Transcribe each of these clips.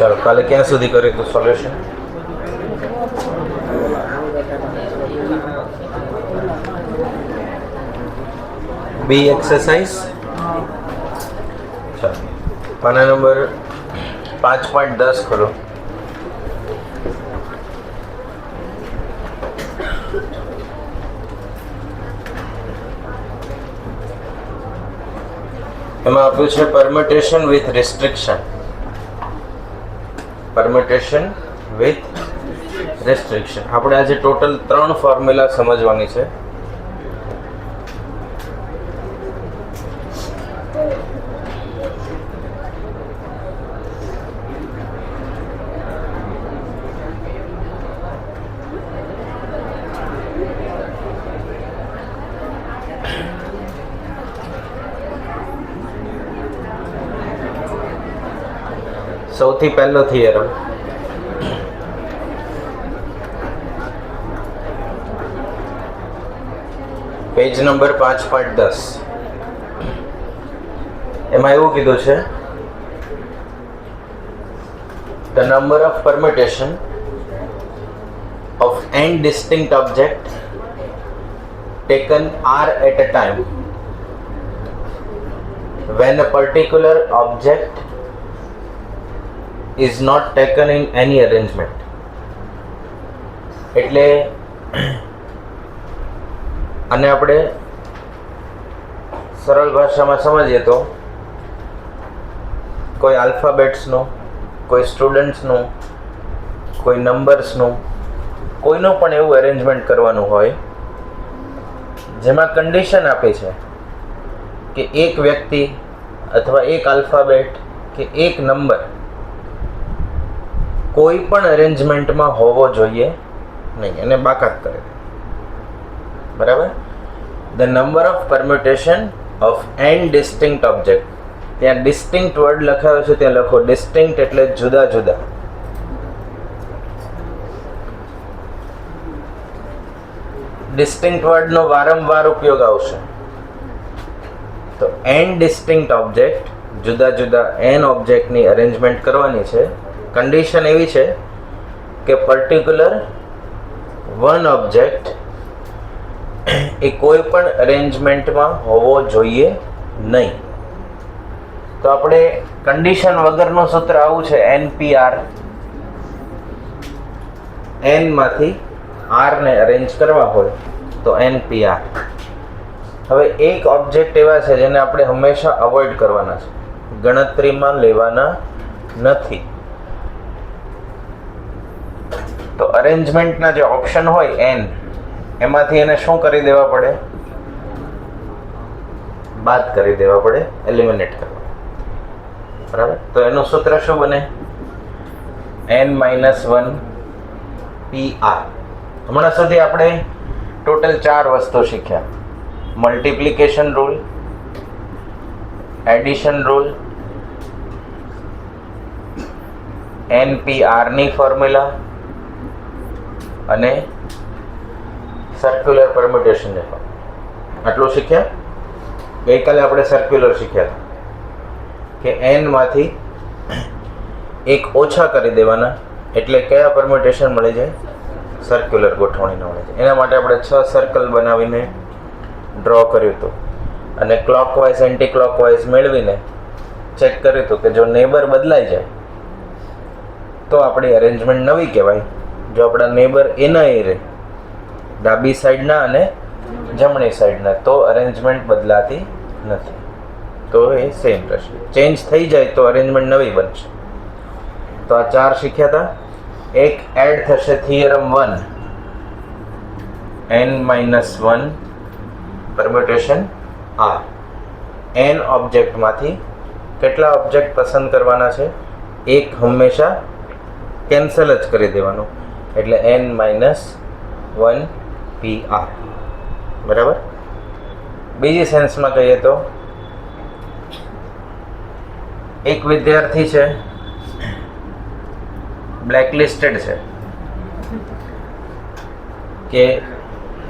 ચાલો કાલે ક્યાં સુધી કર્યું હતું સોલ્યુશન? બી એક્સરસાઇઝ. ચાલો પાના નંબર 5.10 ખોલો. એમાં આપ્યું છે permutation with restriction. Permutation with restriction. આપણે આજે ટોટલ 3 ફોર્મ્યુલા સમજવાની છે. સૌથી પહેલો થિયરમ પેજ નંબર 5.10. એમાં એવું કીધું છે the number of permutation of n distinct object taken are at a time when a particular object is not taken in any arrangement. એટલે અને આપણે સરળ ભાષામાં સમજીએ તો કોઈ આલ્ફાબેટ્સનું, કોઈ સ્ટુડન્ટ્સનું, કોઈ નંબર્સનું, કોઈનું પણ એવું અરેન્જમેન્ટ કરવાનું હોય જેમાં કન્ડિશન આપી છે કે એક વ્યક્તિ અથવા એક આલ્ફાબેટ કે એક નંબર કોઈ પણ અરેન્જમેન્ટમાં હોવો જોઈએ નહીં, એને બાકાત કરે. બરાબર? The number of permutation of n distinct object. ત્યાં ડિસ્ટિંક્ટ વર્ડ લખાયો છે, ત્યાં લખો ડિસ્ટિંક્ટ એટલે જુદા જુદા. ડિસ્ટિંક્ટ વર્ડનો વારંવાર ઉપયોગ આવશે. તો n ડિસ્ટિંક્ટ ઓબ્જેક્ટ, જુદા જુદા n ઓબ્જેક્ટની અરેન્જમેન્ટ કરવાની છે. કન્ડિશન એવી છે કે પર્ટિક્યુલર વન ઓબ્જેક્ટ એ કોઈ પણ અરેન્જમેન્ટમાં હોવો જોઈએ નહીં. તો આપણે કન્ડિશન વગરનું સૂત્ર આવું છે NPR. n માંથી r ને અરેન્જ કરવા હોય તો NPR. હવે એક ઓબ્જેક્ટ એવા છે જેને આપણે હંમેશા અવોઇડ કરવાના છે, ગણતરીમાં લેવાના નથી. તો અરેન્જમેન્ટના જે ઓપ્શન હોય n, એમાંથી એને શું કરી દેવા પડે? બાદ કરી દેવા પડે, એલિમિનેટ કરવા. બરાબર? તો એનું સૂત્ર શું બને? n-1 PR. હમણાં સુધી આપણે ટોટલ 4 વસ્તુ શીખ્યા: multiplication rule, addition rule, NPR ની ફોર્મ્યુલા અને સર્ક્યુલર પરમ્યુટેશન. આટલું શીખ્યા. ગઈકાલે આપણે સર્ક્યુલર શીખ્યા કે n માંથી એક ઓછા કરી દેવાના એટલે કયા પરમ્યુટેશન મળી જાય? સર્ક્યુલર ગોઠવણીનો મળે છે. એના માટે આપણે 6 સર્કલ બનાવીને ડ્રો કર્યું હતું અને ક્લોકવાઇઝ એન્ટી ક્લોકવાઇઝ મેળવીને ચેક કર્યું હતું કે જો નેબર બદલાઈ જાય તો આપણી અરેન્જમેન્ટ નવી કહેવાય. જો આપણા નેબર એના એ રહે, ડાબી સાઈડના અને જમણી સાઈડના, તો અરેન્જમેન્ટ બદલાતી નથી. તો એ સેમ રહેશે. ચેન્જ થઈ જાય તો અરેન્જમેન્ટ નવી બનશે. તો આ 4 શીખ્યા હતા. એક એડ થશે theorem 1 n-1 permutation r. n ઓબ્જેક્ટમાંથી કેટલા ઓબ્જેક્ટ પસંદ કરવાના છે? એક હંમેશા કેન્સલ જ કરી દેવાનું, એટલે n-1 pr. બરાબર. બીજી સેન્સમાં કહીએ તો એક વિદ્યાર્થી છે, બ્લેકલિસ્ટેડ છે, કે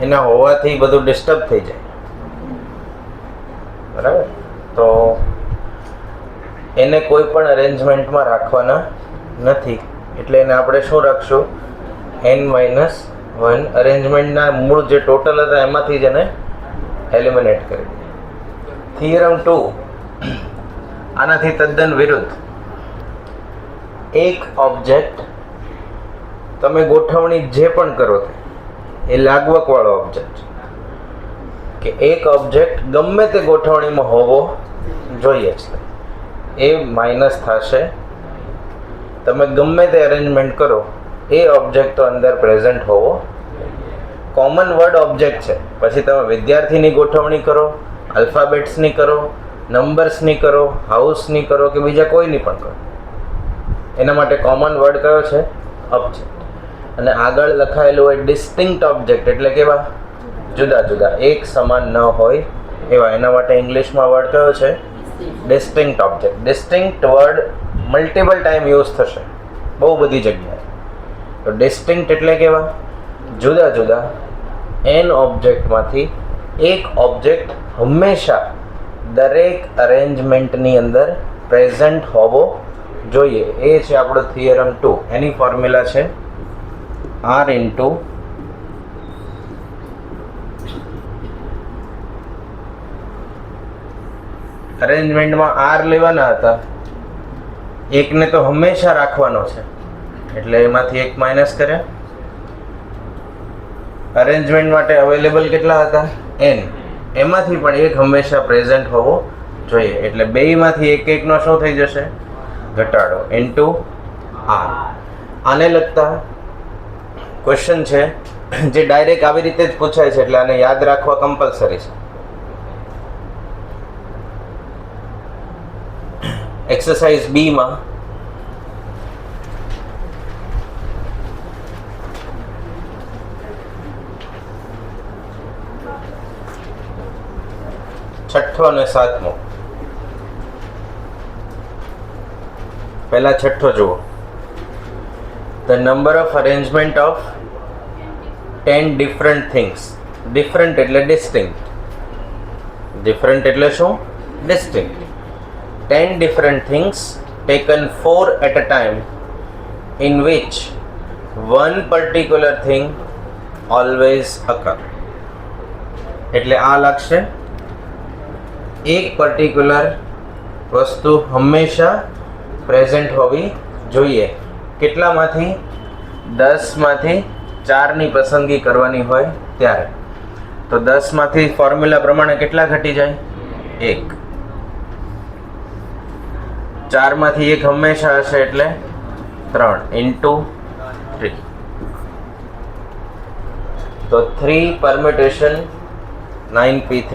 એના હોવાથી બધું ડિસ્ટર્બ થઈ જાય. બરાબર. તો એને કોઈ પણ અરેન્જમેન્ટમાં રાખવાના નથી, એટલે એને આપણે શું રાખશું? n-1. અરેન્જમેન્ટના મૂળ જે ટોટલ હતા એમાંથી જ એને એલિમિનેટ કરી દઈએ. થિયરમ 2 આનાથી તદ્દન વિરુદ્ધ. એક ઓબ્જેક્ટ તમે ગોઠવણી જે પણ કરો એ લાગવકવાળો ઓબ્જેક્ટ, કે એક ઓબ્જેક્ટ ગમે તે ગોઠવણીમાં હોવો જોઈએ છે, એ માઇનસ થશે. તમે ગમે તે અરેન્જમેન્ટ કરો એ ઓબ્જેક્ટ તો અંદર પ્રેઝન્ટ હોવો. કોમન વર્ડ ઓબ્જેક્ટ છે, પછી તમે વિદ્યાર્થીની ગોઠવણી કરો, આલ્ફાબેટ્સની કરો, નંબર્સની કરો, હાઉસની કરો, કે બીજા કોઈની પણ કરો, એના માટે કોમન વર્ડ કયો છે? ઓબ્જેક્ટ. અને આગળ લખાયેલું હોય ડિસ્ટિંક્ટ ઓબ્જેક્ટ, એટલે કેવા? જુદા જુદા, એક સમાન ન હોય એવા. એના માટે ઇંગ્લિશમાં વર્ડ કયો છે? Distinct object. Distinct word multiple time use થશે, બહુ બધી જગ્યાએ. તો ડિસ્ટિંક્ટ એટલે કેવા? જુદા જુદા. n ઓબ્જેક્ટમાંથી એક ઓબ્જેક્ટ હંમેશા દરેક અરેન્જમેન્ટની અંદર પ્રેઝન્ટ હોવો જોઈએ. એ છે આપણો થિયરમ 2. એની ફોર્મ્યુલા છે r ઇન્ટુ અરેન્જમેન્ટમાં r લેવાના હતા, એકને તો હંમેશા રાખવાનો છે, એટલે એમાંથી એક માઇનસ કર્યા. અરેન્જમેન્ટ માટે અવેલેબલ કેટલા હતા? n. એમાંથી પણ એક હંમેશા પ્રેઝન્ટ હોવો જોઈએ, એટલે બેયમાંથી એક એકનો શું થઈ જશે? ઘટાડો ઇન્ટુ r. આને લગતા ક્વેશ્ચન છે જે ડાયરેક્ટ આવી રીતે જ પૂછાય છે, એટલે આને યાદ રાખવા કમ્પલસરી છે. એક્સરસાઇઝ B માં છઠ્ઠો અને સાતમો. પહેલા છઠ્ઠો જુઓ. The number of arrangement of 10 different things. Different એટલે distinct. Different એટલે શું? Distinct. 10 different things taken 4 at a time, in which one particular thing always occur. એટલે આ લાગશે એક પર્ટિક્યુલર વસ્તુ હંમેશા પ્રેઝન્ટ હોવી જોઈએ. કેટલામાંથી? 10માંથી 4ની પસંદગી કરવાની હોય ત્યારે. તો 10માંથી ફોર્મ્યુલા પ્રમાણે કેટલા ઘટી જાય? 1. 4માંથી 1 હંમેશા હશે, એટલે 3 ઇન્ટુ 3. તો 3 પરમ્યુટેશન 9p3.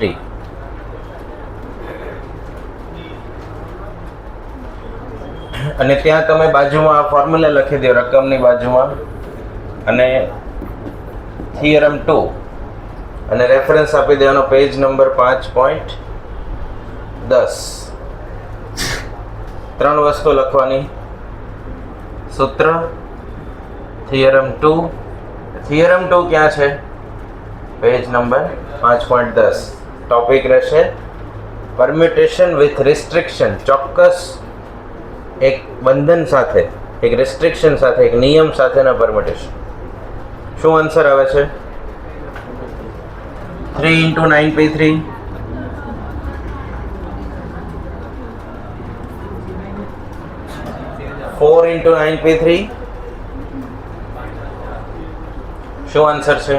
અને ત્યાં તમે બાજુમાં આ ફોર્મ્યુલા લખી દો, રકમની બાજુમાં, અને થિયરમ 2, અને રેફરન્સ આપી દેવાનો પેજ નંબર 5.10. 3 વસ્તુ લખવાની. સૂત્ર થિયરમ 2. થિયરમ 2 ક્યાં છે? Page number 5.10. ટોપિક રહેશે પરમ્યુટેશન વિથ રિસ્ટ્રિક્શન. ચોક્કસ એક બંધન સાથે, એક રિસ્ટ્રિક્શન સાથે, એક નિયમ સાથેના પરમ્યુટેશન. શું આન્સર આવે છે? 3 × 9p3. 4 × 9p3. શું આન્સર છે?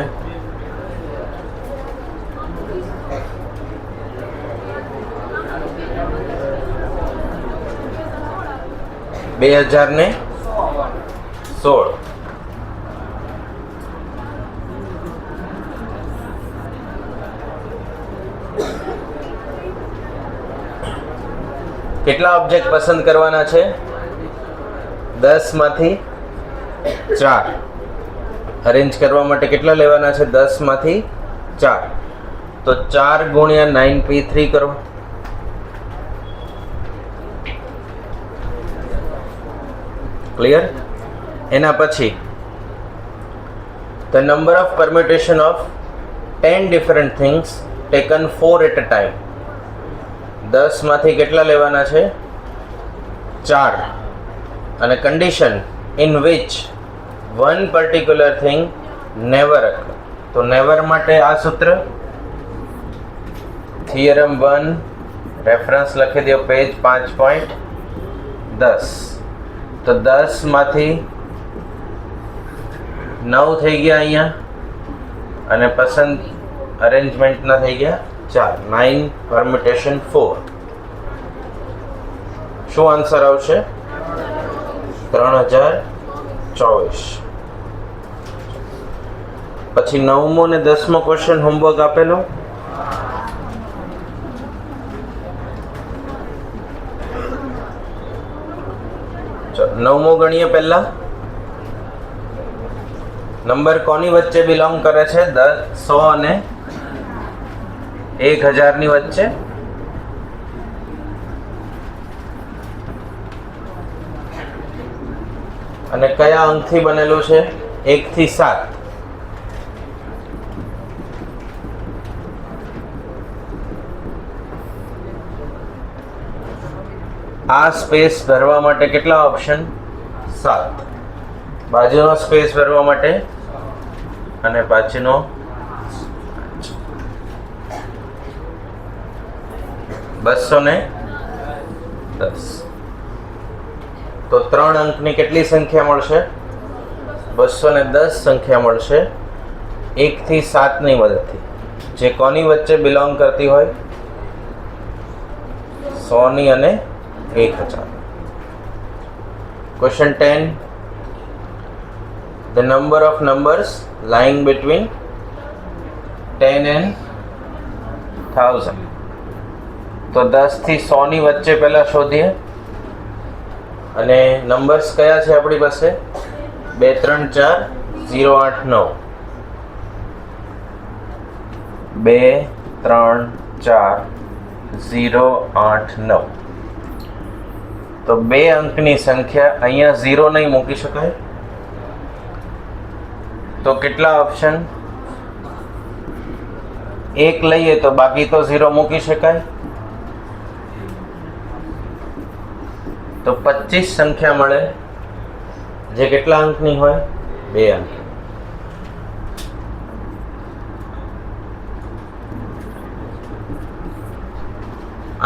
2016. કેટલા ઓબ્જેક્ટ પસંદ કરવાના છે? 10 માંથી 4. અરેન્જ કરવા માટે કેટલા લેવાના છે? 10 માંથી 4. તો 4 ગુણ્યા 9p3 કરો. ક્લિયર? એના પછી the number of permutation of 10 different things taken 4 at a time. 10 માંથી કેટલા લેવાના છે? 4. અને condition in which one particular thing never occur. તો never માટે આ સૂત્ર થિયરમ 1 રેફરન્સ લખી દો પેજ 5.10. તો 10 માંથી 9 થઈ ગયા અહીંયા અને પસંદ અરેન્જમેન્ટના થઈ ગયા 4. 9 પરમ્યુટેશન 4. શું આન્સર આવશે? 3024. પછી 9મો અને 10મો ક્વેશ્ચન હોમવર્ક આપેલો. નવમો ગણીએ પહેલા. નંબર કોની વચ્ચે બિલોંગ કરે છે? 100 અને 1000 ની વચ્ચે. અને કયા અંકથી બનેલું છે? 1 થી 7. આ સ્પેસ ભરવા માટે કેટલા ઓપ્શન? 7. બાજુનો સ્પેસ ભરવા માટે અને પાછળનો 210. તો 3 અંકની કેટલી સંખ્યા મળશે? 210 સંખ્યા મળશે 1 થી 7 ની મદદથી, જે કોની વચ્ચે બિલોંગ કરતી હોય? 100 ની અને 1000. Question 10. The number of numbers lying between 10 and 1000. તો 10 થી 100 ની વચ્ચે પહેલા શોધીએ. અને નંબર્સ કયા છે આપણી પાસે? 2 3 4 0 8 9. 2 3 4 0 8 9. તો 2 અંકની સંખ્યા અહીંયા 0 નહીં મૂકી શકાય. તો કેટલા ઓપ્શન? 1 લઈએ તો બાકી તો 0 મૂકી શકાય. તો 25 સંખ્યા મળે, જે કેટલા અંકની હોય? 2 અંક.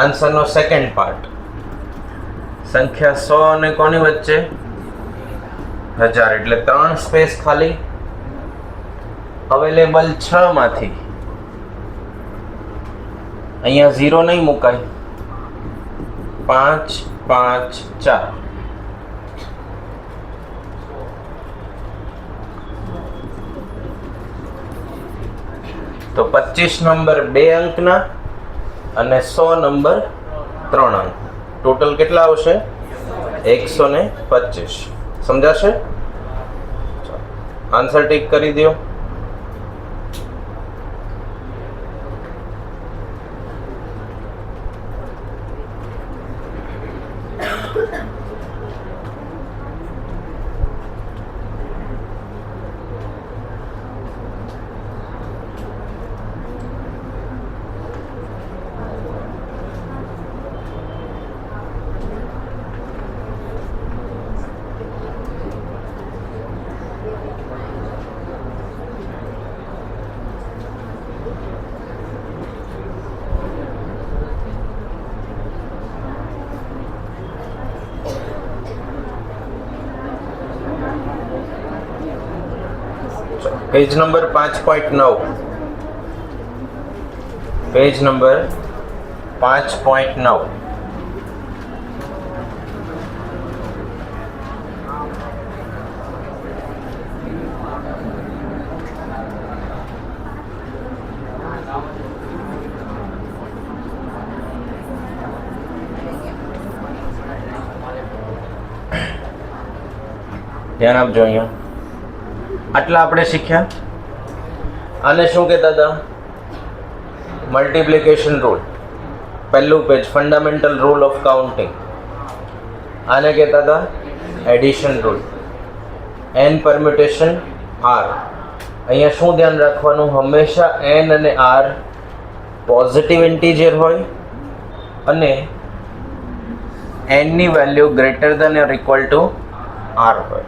આન્સરનો સેકન્ડ પાર્ટ. સંખ્યા 100 અને કોની વચ્ચે? 1000. એટલે 3 સ્પેસ ખાલી. અવેલેબલ 6 માંથી અહીંયા 0 નહીં મુકાય. 5 5 4. તો 25 નંબર 2 અંકના અને 100 નંબર 3 અંક. ટોટલ કેટલા આવશે? 125. સમજાશે? આન્સર ટીક કરી દો. Page number 5.9. Page number 5.9. ધ્યાન આપજો અહીંયા. આટલા આપણે શીખ્યા. આને શું કહેતા હતા? Multiplication rule. પહેલું page, fundamental rule of counting. આને કહેતા હતા addition rule. n permutation r. અહીંયા શું ધ્યાન રાખવાનું? હંમેશા n અને r પોઝિટિવ ઇન્ટીજર હોય અને n ની value greater than or equal to r હોય.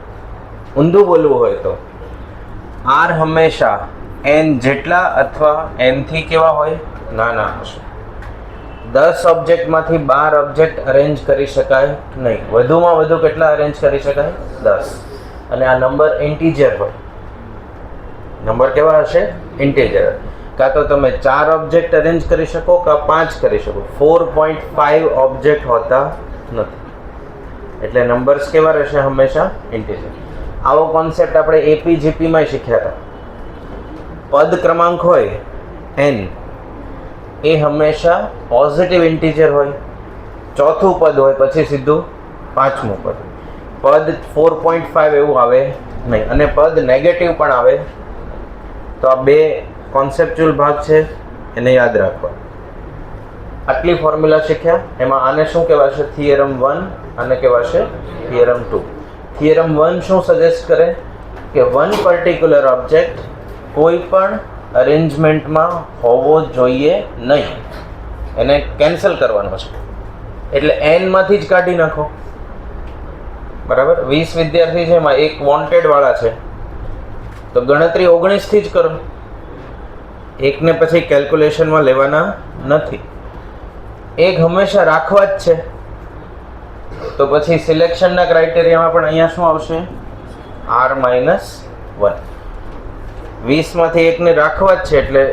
ઊંધું બોલવું હોય તો r હંમેશા n જેટલા અથવા n થી કેવા હોય? નાના હશે. 10 ઓબ્જેક્ટમાંથી 12 ઓબ્જેક્ટ અરેન્જ કરી શકાય નહીં. વધુમાં વધુ કેટલા અરેન્જ કરી શકાય? 10. અને આ નંબર ઇન્ટીજર હોય. નંબર કેવા હશે? ઇન્ટીજર. કાં તો તમે 4 ઓબ્જેક્ટ અરેન્જ કરી શકો કાં 5 કરી શકો. 4.5 ઓબ્જેક્ટ હોતા નથી. એટલે નંબર્સ કેવા રહેશે? હંમેશા ઇન્ટીજર. આવો કોન્સેપ્ટ આપણે એપીજીપીમાં શીખ્યા હતા. પદ ક્રમાંક હોય n, એ હંમેશા પોઝિટિવ ઇન્ટીજર હોય. ચોથું પદ હોય પછી સીધું પાંચમું પદ. પદ 4.5 એવું આવે નહીં, અને પદ નેગેટિવ પણ આવે. તો આ બે કોન્સેપ્ચ્યુઅલ ભાગ છે, એને યાદ રાખવા. આટલી ફોર્મ્યુલા શીખ્યા. એમાં આને શું કહેવાશે? થિયરમ 1. આને કહેવાશે થિયરમ 2. થિયરમ 1 શું સજેસ્ટ કરે? કે વન પર્ટિક્યુલર ઓબ્જેક્ટ કોઈ પણ અરેન્જમેન્ટમાં હોવો જોઈએ નહીં. એને કેન્સલ કરવાનો છે. એટલે n માંથી જ કાઢી નાખો. બરાબર? 20 વિદ્યાર્થી છે, એમાં એક વોન્ટેડ વાળા છે, તો ગણતરી 19 થી જ કરો. એકને પછી કેલ્ક્યુલેશનમાં લેવાના નથી. એક હંમેશા રાખવા જ છે, તો પછી સિલેક્શનના ક્રાઇટેરિયામાં પણ અહીંયા શું આવશે? r-1. 20 માંથી એકને રાખવા જ છે, એટલે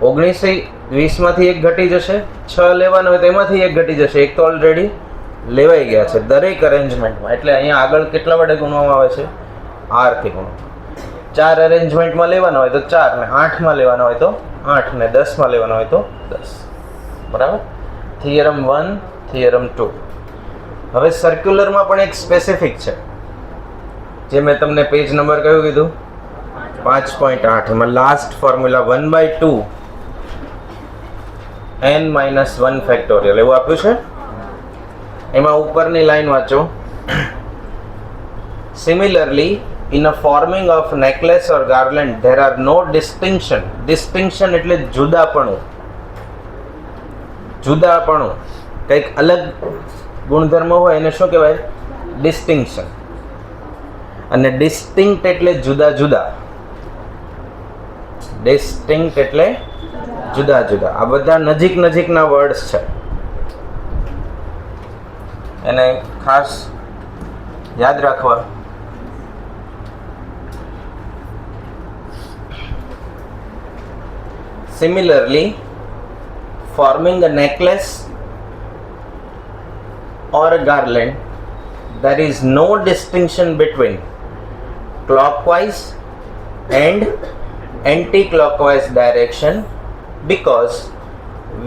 19 20 માંથી એક ઘટી જશે. 6 લેવાના હોય તો એમાંથી એક ઘટી જશે. એક તો ઓલરેડી લેવાઈ ગયા છે દરેક અરેન્જમેન્ટમાં. એટલે અહીંયા આગળ કેટલા વડે ગુણવામાં આવે છે? r થી ગુણો. 4 અરેન્જમેન્ટમાં લેવાના હોય તો 4, ને 8માં લેવાના હોય તો 8, ને 10માં લેવાના હોય તો 10. બરાબર? Theorem 1, theorem 2. હવે સર્ક્યુલરમાં પણ એક સ્પેસિફિક છે, જે મેં તમને પેજ નંબર કયું કીધું? 5.8. એમાં લાસ્ટ ફોર્મ્યુલા 1/2 n-1 ફેક્ટોરિયલ એવું આપ્યું છે. એમાં ઉપરની લાઈન વાંચો. Similarly, in a forming of necklace or garland there are no distinction. distinction એટલે જુદાપણું. જુદાપણું, કંઈક અલગ ગુણધર્મ હોય એને શું કહેવાય? ડિસ્ટિંક્શન. અને ડિસ્ટિંક્ટ એટલે જુદા જુદા. ડિસ્ટિંક્ટ એટલે જુદા જુદા. આ બધા નજીક નજીકના વર્ડ્સ છે, એને ખાસ યાદ રાખવા. Similarly, forming a necklace or a garland, there is no distinction between clockwise and anti-clockwise direction, because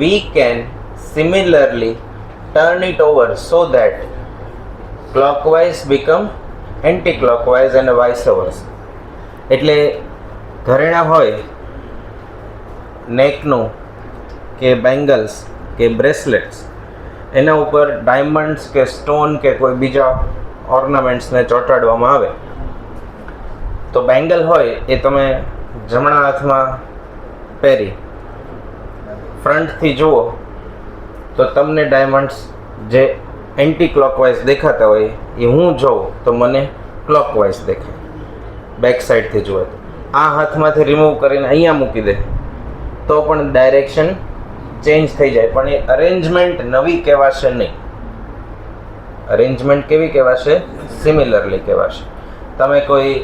we can similarly turn it over so that clockwise become anti-clockwise and vice versa. એટલે ઘરેણા હોય, નેકનું કે bangles કે બ્રેસલેટ્સ, એના ઉપર diamonds કે stone કે કોઈ બીજા ઓર્નામેન્ટ્સને ચોંટાડવામાં આવે, તો બેંગલ હોય એ તમે જમણા હાથમાં પહેરી ફ્રન્ટથી જુઓ તો તમને ડાયમંડ્સ જે એન્ટી ક્લોકવાઇઝ દેખાતા હોય એ હું જોઉં તો મને ક્લોકવાઇઝ દેખાય. બેક સાઈડથી જુઓ તો આ હાથમાંથી રિમૂવ કરીને અહીંયા મૂકી દે તો પણ ડાયરેક્શન ચેન્જ થઈ જાય, પણ એ અરેન્જમેન્ટ નવી કહેવાશે નહીં. અરેન્જમેન્ટ કેવી કહેવાશે? સિમિલરલી કહેવાશે. તમે કોઈ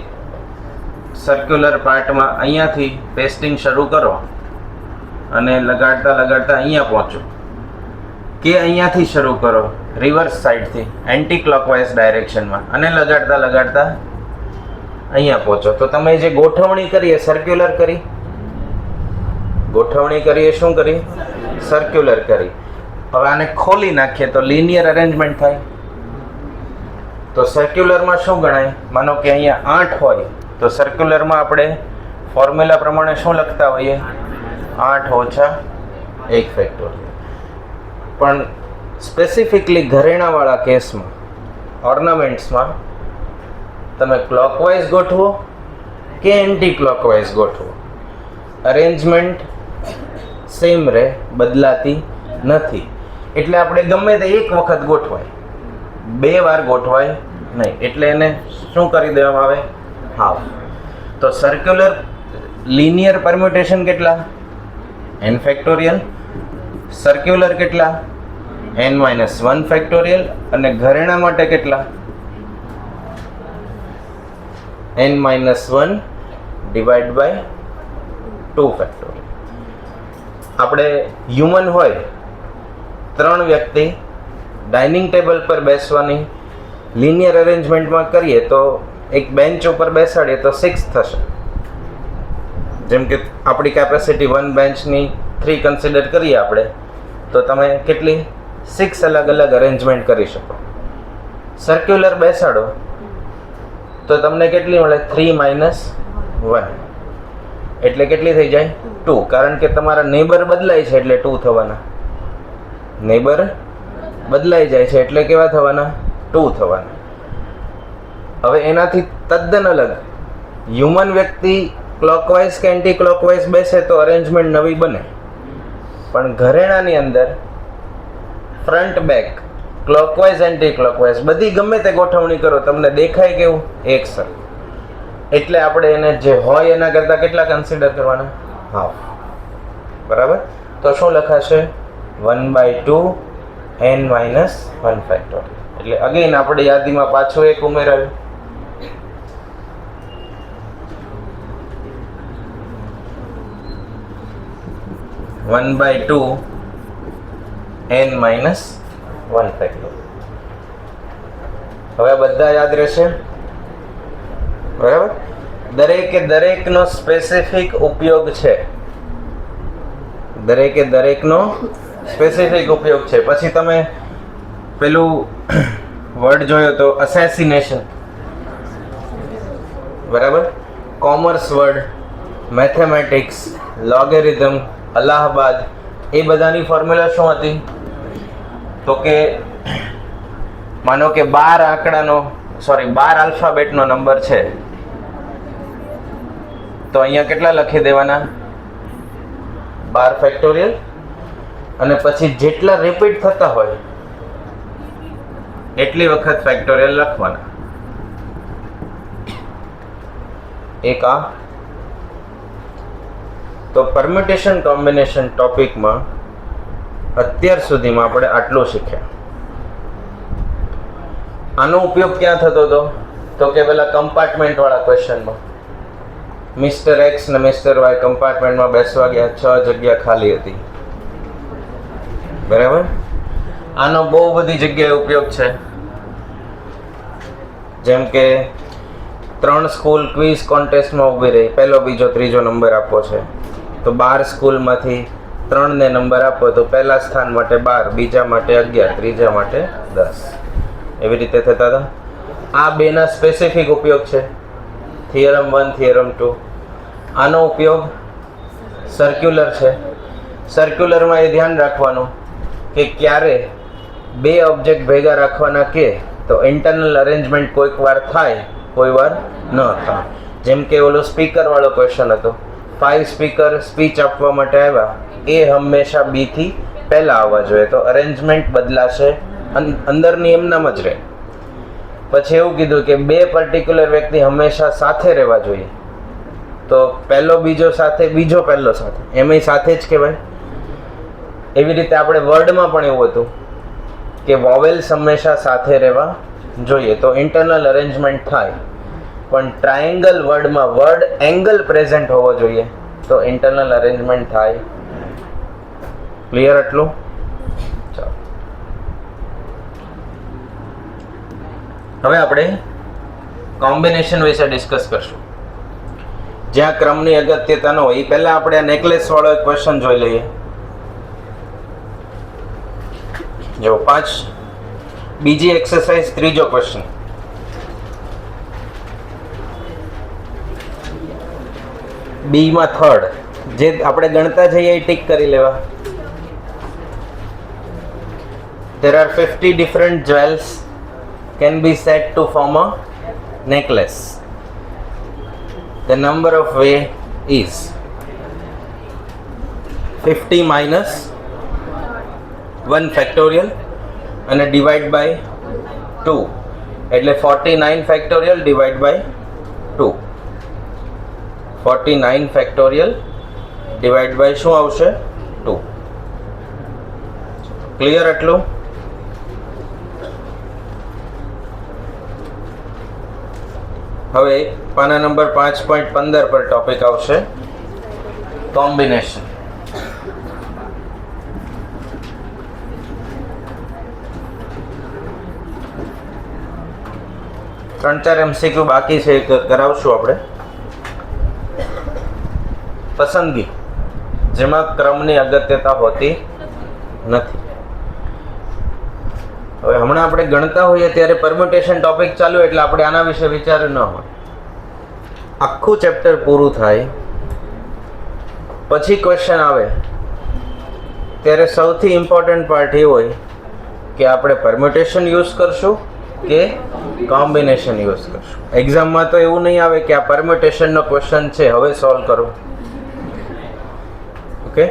સર્ક્યુલર પાર્ટમાં અહીંયાથી પેસ્ટિંગ શરૂ કરો અને લગાડતા લગાડતા અહીંયા પહોંચો, કે અહીંયાથી શરૂ કરો રિવર્સ સાઈડથી એન્ટી ક્લોકવાઇઝ ડાયરેક્શનમાં અને લગાડતા લગાડતા અહીંયા પહોંચો, તો તમે જે ગોઠવણી કરી એ સર્ક્યુલર કરી. ગોઠવણી કરી એ શું કરી? સર્ક્યુલર કરી. હવે આને ખોલી નાખીએ તો લિનિયર અરેન્જમેન્ટ થાય. તો સર્ક્યુલરમાં શું ગણાય? માનો કે અહીંયા 8 હોય તો સર્ક્યુલરમાં આપણે ફોર્મ્યુલા પ્રમાણે શું લખતા હોઈએ? 8 ઓછા 1 ફેક્ટોરિયલ. પણ સ્પેસિફિકલી ઘરેણાવાળા કેસમાં, ઓર્નામેન્ટ્સમાં તમે ક્લોકવાઇઝ ગોઠવો કે એન્ટી ક્લોકવાઇઝ ગોઠવો, અરેન્જમેન્ટ સેમ રહે, બદલાતી નથી. એટલે આપણે ગમે તે એક વખત ગોઠવાય, 2 વાર ગોઠવાય નહીં. એટલે એને શું કરી દેવામાં આવે? હાફ. તો સર્ક્યુલર લિનિયર પરમ્યુટેશન કેટલા? n factorial. સર્ક્યુલર કેટલા? n-1 factorial. અને ઘરેણા માટે કેટલા? n-1 divide by 2 factorial. આપણે હ્યુમન હોય 3 વ્યક્તિ ડાઇનિંગ ટેબલ પર બેસવાની લિનિયર અરેન્જમેન્ટમાં કરીએ તો એક બેન્ચ ઉપર બેસાડીએ તો 6 થશે. જેમ કે આપણી કેપેસિટી 1 બેન્ચની 3 કન્સિડર કરીએ આપણે, તો તમે કેટલી 6 અલગ અલગ અરેન્જમેન્ટ કરી શકો. સર્ક્યુલર બેસાડો તો તમને કેટલી મળે? 3 - 1 એટલે કેટલી થઈ જાય? 2. કારણ કે તમારા નેબર બદલાય છે એટલે 2 થવાના. નેબર બદલાઈ જાય છે એટલે કેવા થવાના? 2 થવાના. હવે એનાથી તદ્દન અલગ હ્યુમન વ્યક્તિ ક્લોકવાઇઝ કે એન્ટી ક્લોકવાઇઝ બેસે તો અરેન્જમેન્ટ નવી બને. પણ ઘરેણાની અંદર front back, clockwise anti clockwise બધી ગમે તે ગોઠવણી કરો તમને દેખાય કેવું? એક સરખું. એટલે આપણે એને જે હોય એના કરતાં કેટલા કન્સિડર કરવાના? હાફ. બરાબર. તો શું લખાશે? 1/2 n-1 ફેક્ટોરિયલ. એટલે અગેન આપણે યાદીમાં પાછું એક ઉમેરાયું. (1/2 n-1 ફેક્ટોરિયલ). હવે બધા યાદ રહેશે. બરાબર. દરેકે દરેકનો સ્પેસિફિક ઉપયોગ છે. દરેકે દરેકનો સ્પેસિફિક ઉપયોગ છે. પછી તમે પેલું વર્ડ જોયો તો અસેસિનેશન. બરાબર. Commerce word, mathematics, logarithm, Allahabad, એ બધાની ફોર્મ્યુલા શું હતી? તો કે માનો કે 12 આંકડાનો 12 આલ્ફાબેટનો નંબર છે તો અહીંયા કેટલા લખી દેવાના? 12 ફેક્ટોરિયલ. અને પછી જેટલા રિપીટ થતા હોય એટલી વખત ફેક્ટોરિયલ લખવાના. એક આ. તો પરમ્યુટેશન કોમ્બિનેશન ટોપિકમાં અત્યાર સુધીમાં આપણે આટલું શીખ્યા. આનો ઉપયોગ ક્યાં થતો હતો? તો કે પેલા કમ્પાર્ટમેન્ટ વાળા ક્વેશ્ચનમાં મિસ્ટર એક્સ ને મિસ્ટર વાય કમ્પાર્ટમેન્ટમાં બેસવા ગયા, 6 જગ્યા ખાલી હતી. બરાબર. આનો બહુ બધી જગ્યાએ ઉપયોગ છે. જેમ કે 3 સ્કૂલ ક્વિઝ કોન્ટેસ્ટમાં ઊભી રહી, પહેલો બીજો ત્રીજો નંબર આપવો છે તો 12 સ્કૂલમાંથી 3 ને નંબર આપો તો પહેલા સ્થાન માટે 12, બીજા માટે 11, ત્રીજા માટે 10. એવી રીતે થતા હતા. આ બેના સ્પેસિફિક ઉપયોગ છે. Theorem 1, theorem 2. આનો ઉપયોગ સર્ક્યુલર છે. સર્ક્યુલરમાં એ ધ્યાન રાખવાનું કે ક્યારે 2 ઓબ્જેક્ટ ભેગા રાખવાના કે તો ઇન્ટરનલ અરેન્જમેન્ટ કોઈક વાર થાય, કોઈ વાર ન થાય. જેમ કે ઓલો સ્પીકર વાળો ક્વેશ્ચન હતો. 5 સ્પીકર સ્પીચ આપવા માટે આવ્યા, એ હંમેશા B થી પહેલા આવવા જોઈએ તો અરેન્જમેન્ટ બદલાશે, અંદરની એમનામ જ રહે. પછી એવું કીધું કે 2 પર્ટિક્યુલર વ્યક્તિ હંમેશા સાથે રહેવા જોઈએ તો પહેલો બીજો સાથે, બીજો પહેલો સાથે, એમાંય સાથે જ કહેવાય. એવી રીતે આપણે વર્ડમાં પણ એવું હતું કે વોવેલ્સ હંમેશા સાથે રહેવા જોઈએ તો ઇન્ટરનલ અરેન્જમેન્ટ થાય. પણ ટ્રાયેંગલ વર્ડમાં વર્ડ એંગલ પ્રેઝન્ટ હોવો જોઈએ તો ઇન્ટરનલ અરેન્જમેન્ટ થાય. ક્લિયર આટલું? ચાલો હવે આપણે કોમ્બિનેશન વિશે ડિસ્કસ કરશું. જ્યાં ક્રમની અગત્યતા ન હોય એ પહેલા આપણે આ નેકલેસ વાળો એક ક્વેશ્ચન જોઈ લઈએ. જો 5 બીજી એક્સરસાઇઝ, ત્રીજો ક્વેશ્ચન. બીમાં થર્ડ, જે આપણે ગણતા જઈએ એ ટીક કરી લેવા. There are 50 different jewels can be said to form a necklace. The number of way is 50 minus 1 factorial and divide by 2. એટલે 49 factorial divide by 2. 49 factorial divide by શું આવશે? 2. ક્લિયર એટલું? હવે પાના નંબર 5.15 પર ટોપિક આવશે કોમ્બિનેશન. ત્રણ ચાર MCQ બાકી છે, કરાવશું આપણે. પસંદગી, જેમાં ક્રમની અગત્યતા હોતી નથી. હવે હમણાં આપણે ગણતા હોઈએ ત્યારે પરમ્યુટેશન ટોપિક ચાલુ, એટલે આપણે આના વિશે વિચાર્યું ન હોય. આખું ચેપ્ટર પૂરું થાય પછી ક્વેશ્ચન આવે ત્યારે સૌથી ઇમ્પોર્ટન્ટ પાર્ટ એ હોય કે આપણે પરમ્યુટેશન યુઝ કરશું કે કોમ્બિનેશન યુઝ કરશું. એક્ઝામમાં તો એવું નહીં આવે કે આ પરમ્યુટેશનનો ક્વેશ્ચન છે, હવે સોલ્વ કરો. ઓકે,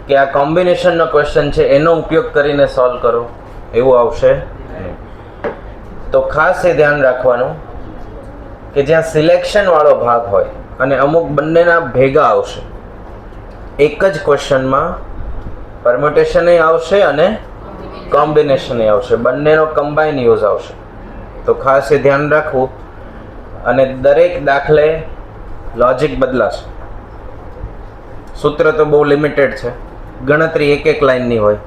કે આ કોમ્બિનેશનનો ક્વેશ્ચન છે, એનો ઉપયોગ કરીને સોલ્વ કરો, એવું આવશે નહીં. તો ખાસ એ ધ્યાન રાખવાનું કે જ્યાં સિલેક્શન વાળો ભાગ હોય અને અમુક બંનેના ભેગા આવશે, એક જ ક્વેશ્ચનમાં પરમ્યુટેશન આવશે અને કોમ્બિનેશન આવશે, બંનેનો કમ્બાઈન યુઝ આવશે. તો ખાસ એ ધ્યાન રાખવું. અને દરેક દાખલે લોજિક બદલાશે. સૂત્ર તો બહુ લિમિટેડ છે, ગણતરી એક લાઈનની હોય.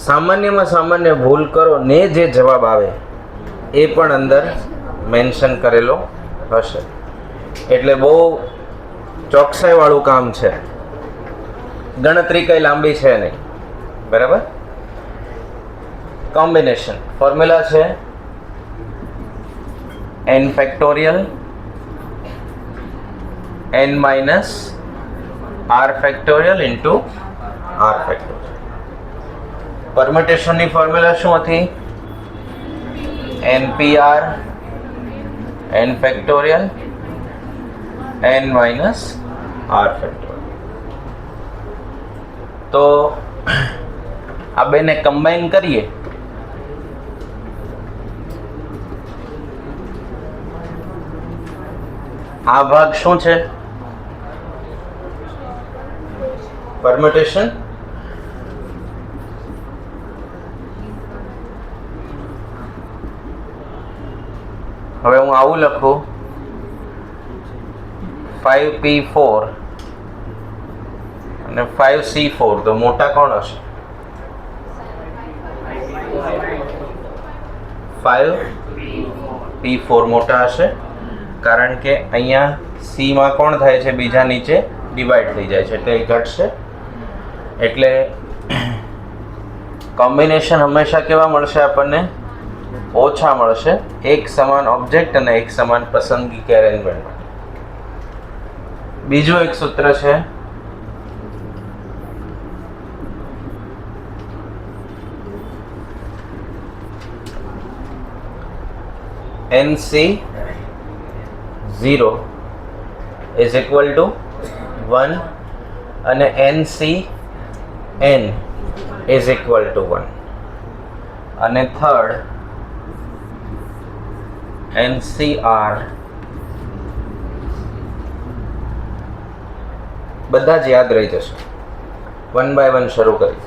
સામાન્યમાં સામાન્ય ભૂલ કરો ને જે જવાબ આવે એ પણ અંદર મેન્શન કરેલો હશે. એટલે બહુ ચોકસાઈવાળું કામ છે, ગણતરી કંઈ લાંબી છે નહીં. બરાબર? કોમ્બિનેશન ફોર્મ્યુલા છે n factorial n minus r factorial into r factorial. પરમ્યુટેશનની ફોર્મ્યુલા શું હતી? npr n factorial n minus r factorial. તો આ બેને કમ્બાઈન કરીએ આ ભાગ શું છે? પરમ્યુટેશન. હવે હું આવું લખું 5p4 અને 5c4, તો મોટા કોણ હશે? 5p4 મોટા હશે, કારણ કે અહીંયા c માં કોણ થાય છે? બીજા નીચે ડિવાઈડ થઈ જાય છે, એટલે એ ઘટશે. એટલે કોમ્બિનેશન હંમેશા કેવા મળશે આપણને? ઓછા મળશે, એક સમાન ઓબ્જેક્ટ અને એક સમાન પસંદગી કે અરેન્જમેન્ટ માટે. બીજું એક સૂત્ર છે NC0 is equal to 1 અને NCN is equal to 1 અને થર્ડ NCR. બધા જ યાદ રહી જશે. 1 by 1 શરૂ કરી.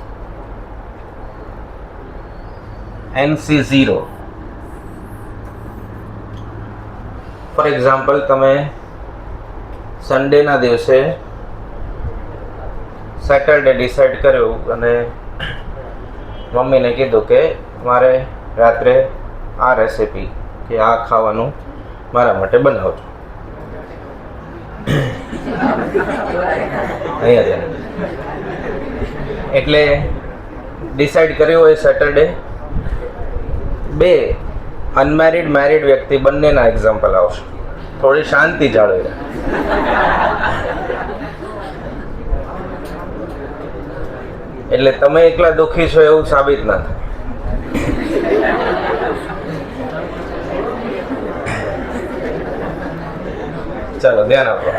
NC0 ફોર એક્ઝામ્પલ, તમે સન્ડેના દિવસે સેટરડે ડિસાઈડ કર્યું અને મમ્મીને કીધું કે મારે રાત્રે આ રેસીપી કે આ ખાવાનું મારા માટે બનાવજો. અહીંયા એટલે ડિસાઈડ કર્યું હોય સેટરડે. બે અનમેરિડ મેરિડ વ્યક્તિ બંનેના એક્ઝામ્પલ આવશે. થોડી શાંતિ જાળવી. એટલે તમે એકલા દુઃખી છો એવું સાબિત ના થાય. ચાલો ધ્યાન આપો.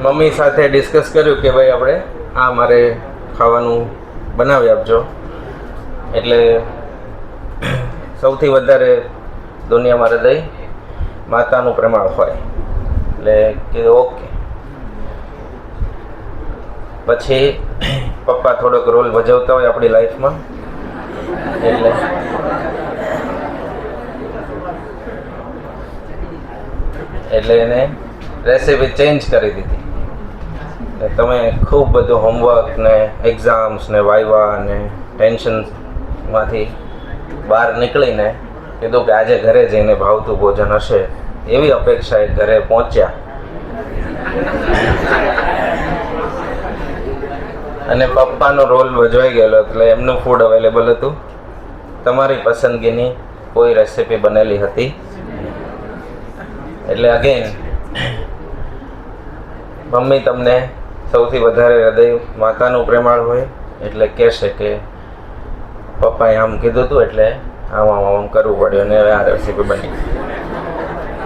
મમ્મી સાથે ડિસ્કસ કર્યું કે ભાઈ આપણે આ મારે ખાવાનું બનાવી આપજો. એટલે સૌથી વધારે દુનિયામાં હૃદય માતાનું પ્રમાણ હોય. એટલે કીધું ઓકે. પછી પપ્પા થોડોક રોલ ભજવતા હોય આપણી લાઈફમાં, એટલે એને રેસીપી ચેન્જ કરી દીધી. તમે ખૂબ બધું હોમવર્ક ને એક્ઝામ્સ ને વાઇવા ને ટેન્શનમાંથી બહાર નીકળીને કીધું કે આજે ઘરે જઈને ભાવતું ભોજન હશે એવી અપેક્ષાએ ઘરે પહોંચ્યા. અને પપ્પાનો રોલ ભજવાઈ ગયેલો એટલે એમનું ફૂડ અવેલેબલ હતું. તમારી પસંદગીની કોઈ રેસીપી બનેલી હતી. એટલે અગેન મમ્મી તમને સૌથી વધારે હૃદય માતાનું પ્રેમાળ હોય એટલે કહેશે કે પપ્પાએ આમ કીધું હતું એટલે આમ કરવું પડ્યું અને હવે આ રેસીપી બની.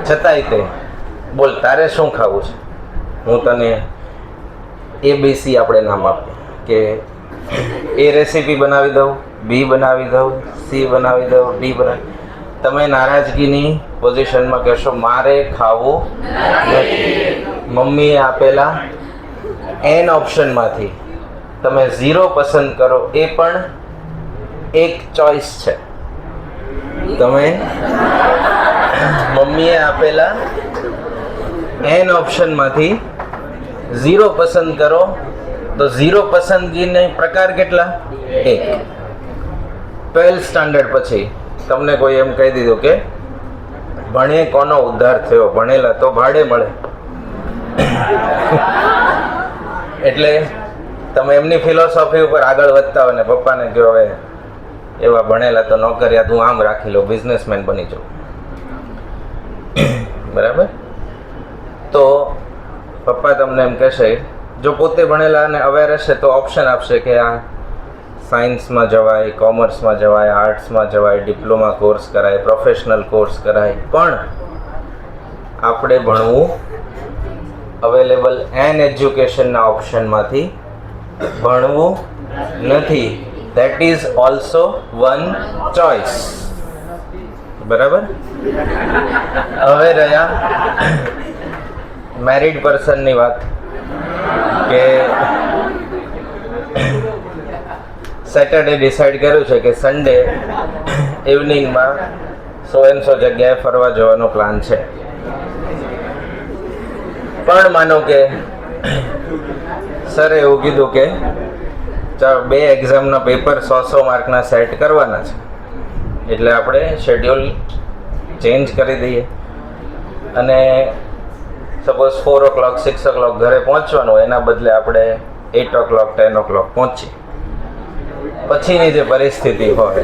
છતાંય તે બોલ તારે શું ખાવું છે, હું તને ABC આપણે નામ આપીએ કે એ રેસીપી બનાવી દઉં, બી બનાવી દઉં, સી બનાવી દઉં, ડી બનાવી. તમે નારાજગીની પોઝિશનમાં કહેશો મારે ખાવું નથી. મમ્મીએ આપેલા એન ઓપ્શનમાંથી તમે 0 પસંદ કરો એ પણ એક ચોઈસ છે. તમે મમ્મીએ આપેલા એન ઓપ્શનમાંથી 0 પસંદ કરો તો 0 પસંદગીને પ્રકાર કેટલા? 1. 12th સ્ટાન્ડર્ડ પછી તમને કોઈ એમ કહી દીધું કે ભણે કોનો ઉદ્ધાર થયો, ભણેલા તો ભાડે મળે. એટલે તમે એમની ફિલોસોફી ઉપર આગળ વધતા હોય ને પપ્પાને કહો હવે એવા ભણેલા તો નોકરિયા તું આમ રાખી લો, બિઝનેસમેન બની જાઉં. બરાબર? તો પપ્પા તમને એમ કહેશે, જો પોતે ભણેલા અને અવેર હશે તો ઓપ્શન આપશે કે આ સાયન્સમાં જવાય, કોમર્સમાં જવાય, આર્ટ્સમાં જવાય, ડિપ્લોમા કોર્સ કરાય, પ્રોફેશનલ કોર્સ કરાય. પણ આપણે ભણવું અવેલેબલ એન એજ્યુકેશનના ઓપ્શનમાંથી ભણવું નથી. That is also one choice. બરાબર? હવે રહ્યા મેરિડ પર્સનની વાત કે સેટરડે ડિસાઈડ કર્યું છે કે સન્ડે ઇવનિંગમાં 100 જગ્યાએ ફરવા જવાનો પ્લાન છે. પણ માનો કે સરે એવું કીધું કે ચાલો 2 એક્ઝામના પેપર 100 માર્કના સેટ કરવાના છે એટલે આપણે શેડ્યુલ ચેન્જ કરી દઈએ અને સપોઝ 4 o'clock 6 o'clock ઘરે પહોંચવાનું એના બદલે આપણે 8 o'clock 10 o'clock પહોંચીએ. પછીની જે પરિસ્થિતિ હોય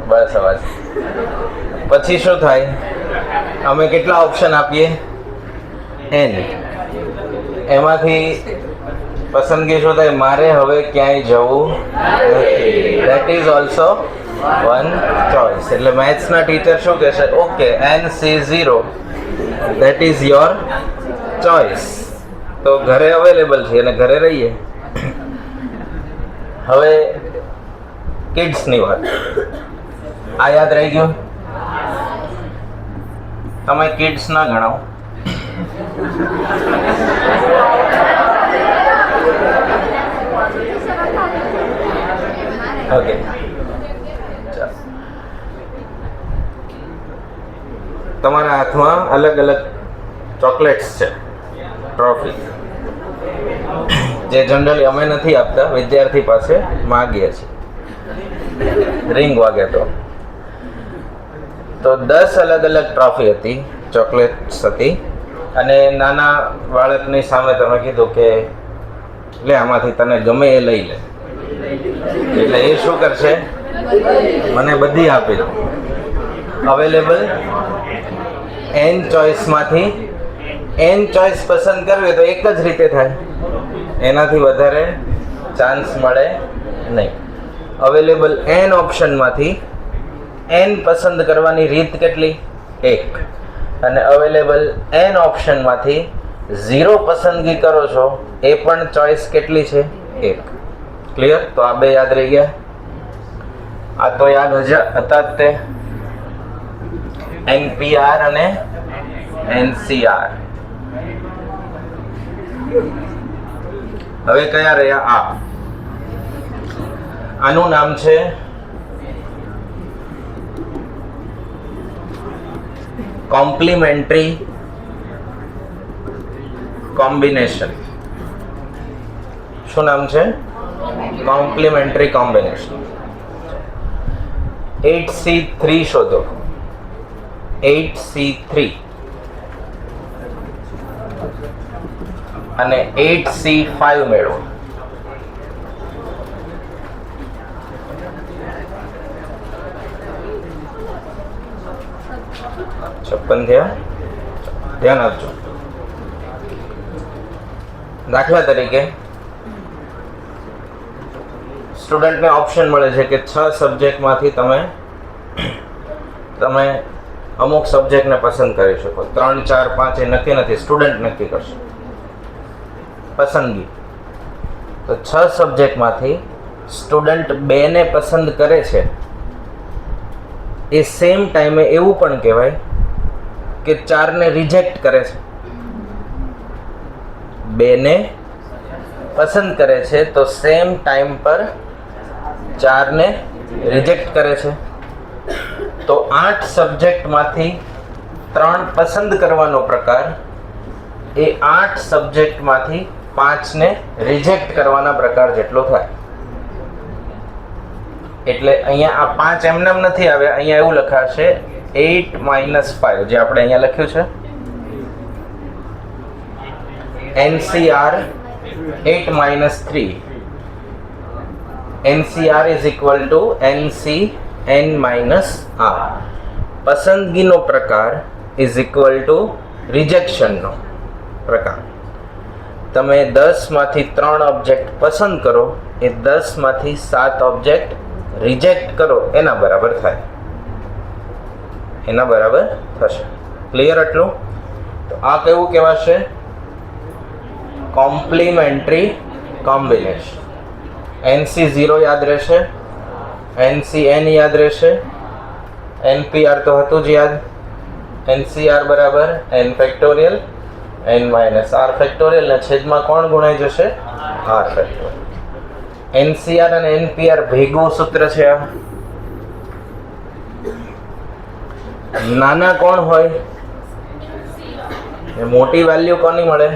બસ અવાજ પછી શું થાય? અમે કેટલા ઓપ્શન આપીએ? N. એમાંથી પસંદગી શું થાય? મારે હવે ક્યાંય જવું નથી. That is also one choice. એટલે મેથ્સના ટીચર શું કહેશે? Okay, NC0 that is your choice. તો ઘરે અવેલેબલ છે અને ઘરે રહીએ. હવે કિડ્સની વાત. આ યાદ રહી ગયું? તમે કિડ્સ ના ગણાવો. ઓકે, તમારા હાથમાં અલગ અલગ ચોકલેટ્સ છે, ટ્રોફી, જે જનરલી અમે નથી આપતા, વિદ્યાર્થી પાસે માગીએ છીએ. રિંગ વાગે તો 10 અલગ અલગ ટ્રોફી હતી, ચોકલેટ્સ હતી. અને નાના બાળકની સામે તમે કીધું કે લે આમાંથી તને ગમે એ લઈ લે. એટલે એ શું કરશે? મને બધી આપી દો. અવેલેબલ n ચોઇસમાંથી n ચોઇસ પસંદ કરવી તો એક જ રીતે થાય, એનાથી વધારે ચાન્સ મળે નહીં. અવેલેબલ n ઓપ્શનમાંથી n પસંદ કરવાની રીત કેટલી? એક. અને અવેલેબલ n ઓપ્શનમાંથી 0 પસંદગી કરો છો એ પણ ચોઇસ કેટલી છે? એક. ક્લિયર? તો આ બે યાદ રહી ગયા. આ તો યાદ હતા જ તે NPR અને NCR. હવે કયા રહ્યા? આનું નામ છે કોમ્પ્લિમેન્ટરી કોમ્બિનેશન. શું નામ છે? Complimentary combination. 8C3 શોધો. 8C3 અને 8C5 મેળવો. છપ્પન થયા. ધ્યાન આપજો. દાખલા તરીકે સ્ટુડન્ટને ઓપ્શન મળે છે કે 6 સબ્જેક્ટમાંથી તમે અમુક સબ્જેક્ટને પસંદ કરી શકો. 3, 4, 5 એ નક્કી નથી, સ્ટુડન્ટ નક્કી કરશે પસંદગી. તો 6 સબ્જેક્ટમાંથી સ્ટુડન્ટ 2 ને પસંદ કરે છે. એ સેમ ટાઈમે એવું પણ કહેવાય કે 4 ને રિજેક્ટ કરે છે. 2 ને પસંદ કરે છે તો સેમ ટાઈમ પર 4 ને રિજેક્ટ કરે છે. તો 8 સબ્જેક્ટમાંથી 3 પસંદ કરવાનો પ્રકાર એ 8 સબ્જેક્ટમાંથી 5 ને રિજેક્ટ કરવાના પ્રકાર જેટલો થાય. એટલે અહીંયા આ 5 એમનેમ નથી આવ્યા, અહીંયા એવું લખાશે 8 - 5, જે આપણે અહીંયા લખ્યું છે. NCR 8 - 3. NCR is equal to NCN - R. પસંદગીનો પ્રકાર is equal to રિજેક્શનનો પ્રકાર. તમે 10માંથી 3 ઓબ્જેક્ટ પસંદ કરો એ 10માંથી 7 ઓબ્જેક્ટ રિજેક્ટ કરો એના બરાબર થાય, એના બરાબર થશે. ક્લિયર આટલું? તો આ કેવું કહેવાશે? Complimentary combination. NC0 યાદ રહેશે, NCN યાદ રહેશે, NPR તો હતું જ યાદ. NCR બરાબર n factorial n - r factorial ને છેદમાં કોણ ગુણાઈ જશે? r factorial. NCR અને NPR ભેગું સૂત્ર છે. આ નાના કોણ હોય? મોટી વેલ્યુ કોની મળે?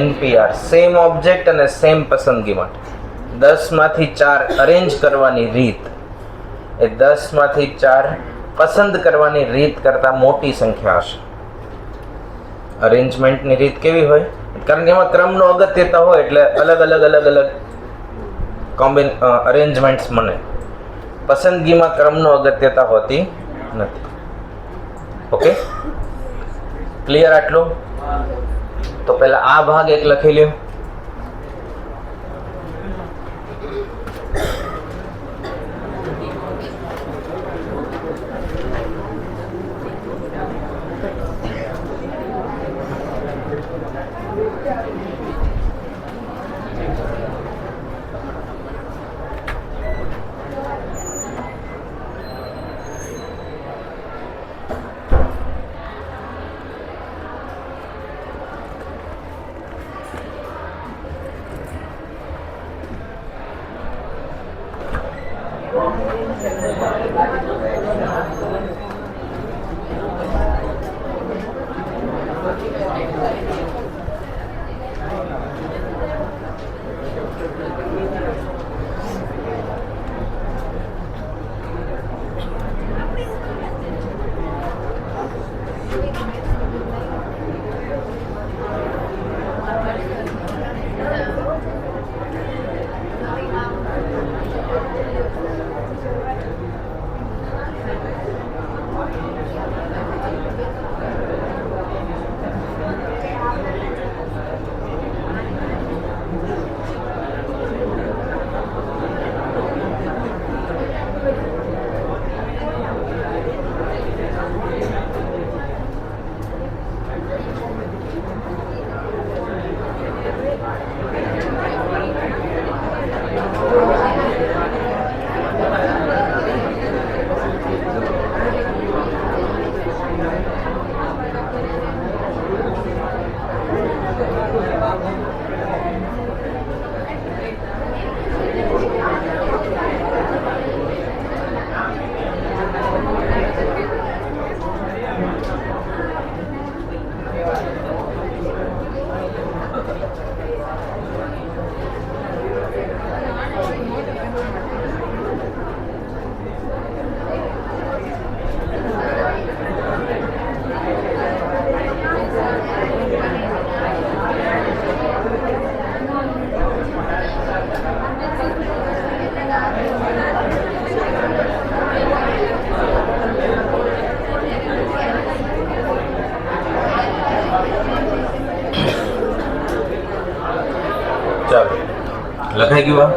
NPR. સેમ ઓબ્જેક્ટ અને સેમ પસંદગી માટે 10માંથી 4 અરેન્જ કરવાની રીત એ 10માંથી 4 પસંદ કરવાની રીત કરતાં મોટી સંખ્યા હશે. અરેન્જમેન્ટની રીત કેવી હોય? કારણ કે એમાં ક્રમનો અગત્યતા હોય એટલે અલગ અરેન્જમેન્ટ્સ બને. પસંદગીમાં ક્રમનો અગત્યતા હોતી નથી. ઓકે, ક્લિયર આટલું? તો પહેલા આ ભાગ એક લખી લ્યો. લખાઈ ગયું?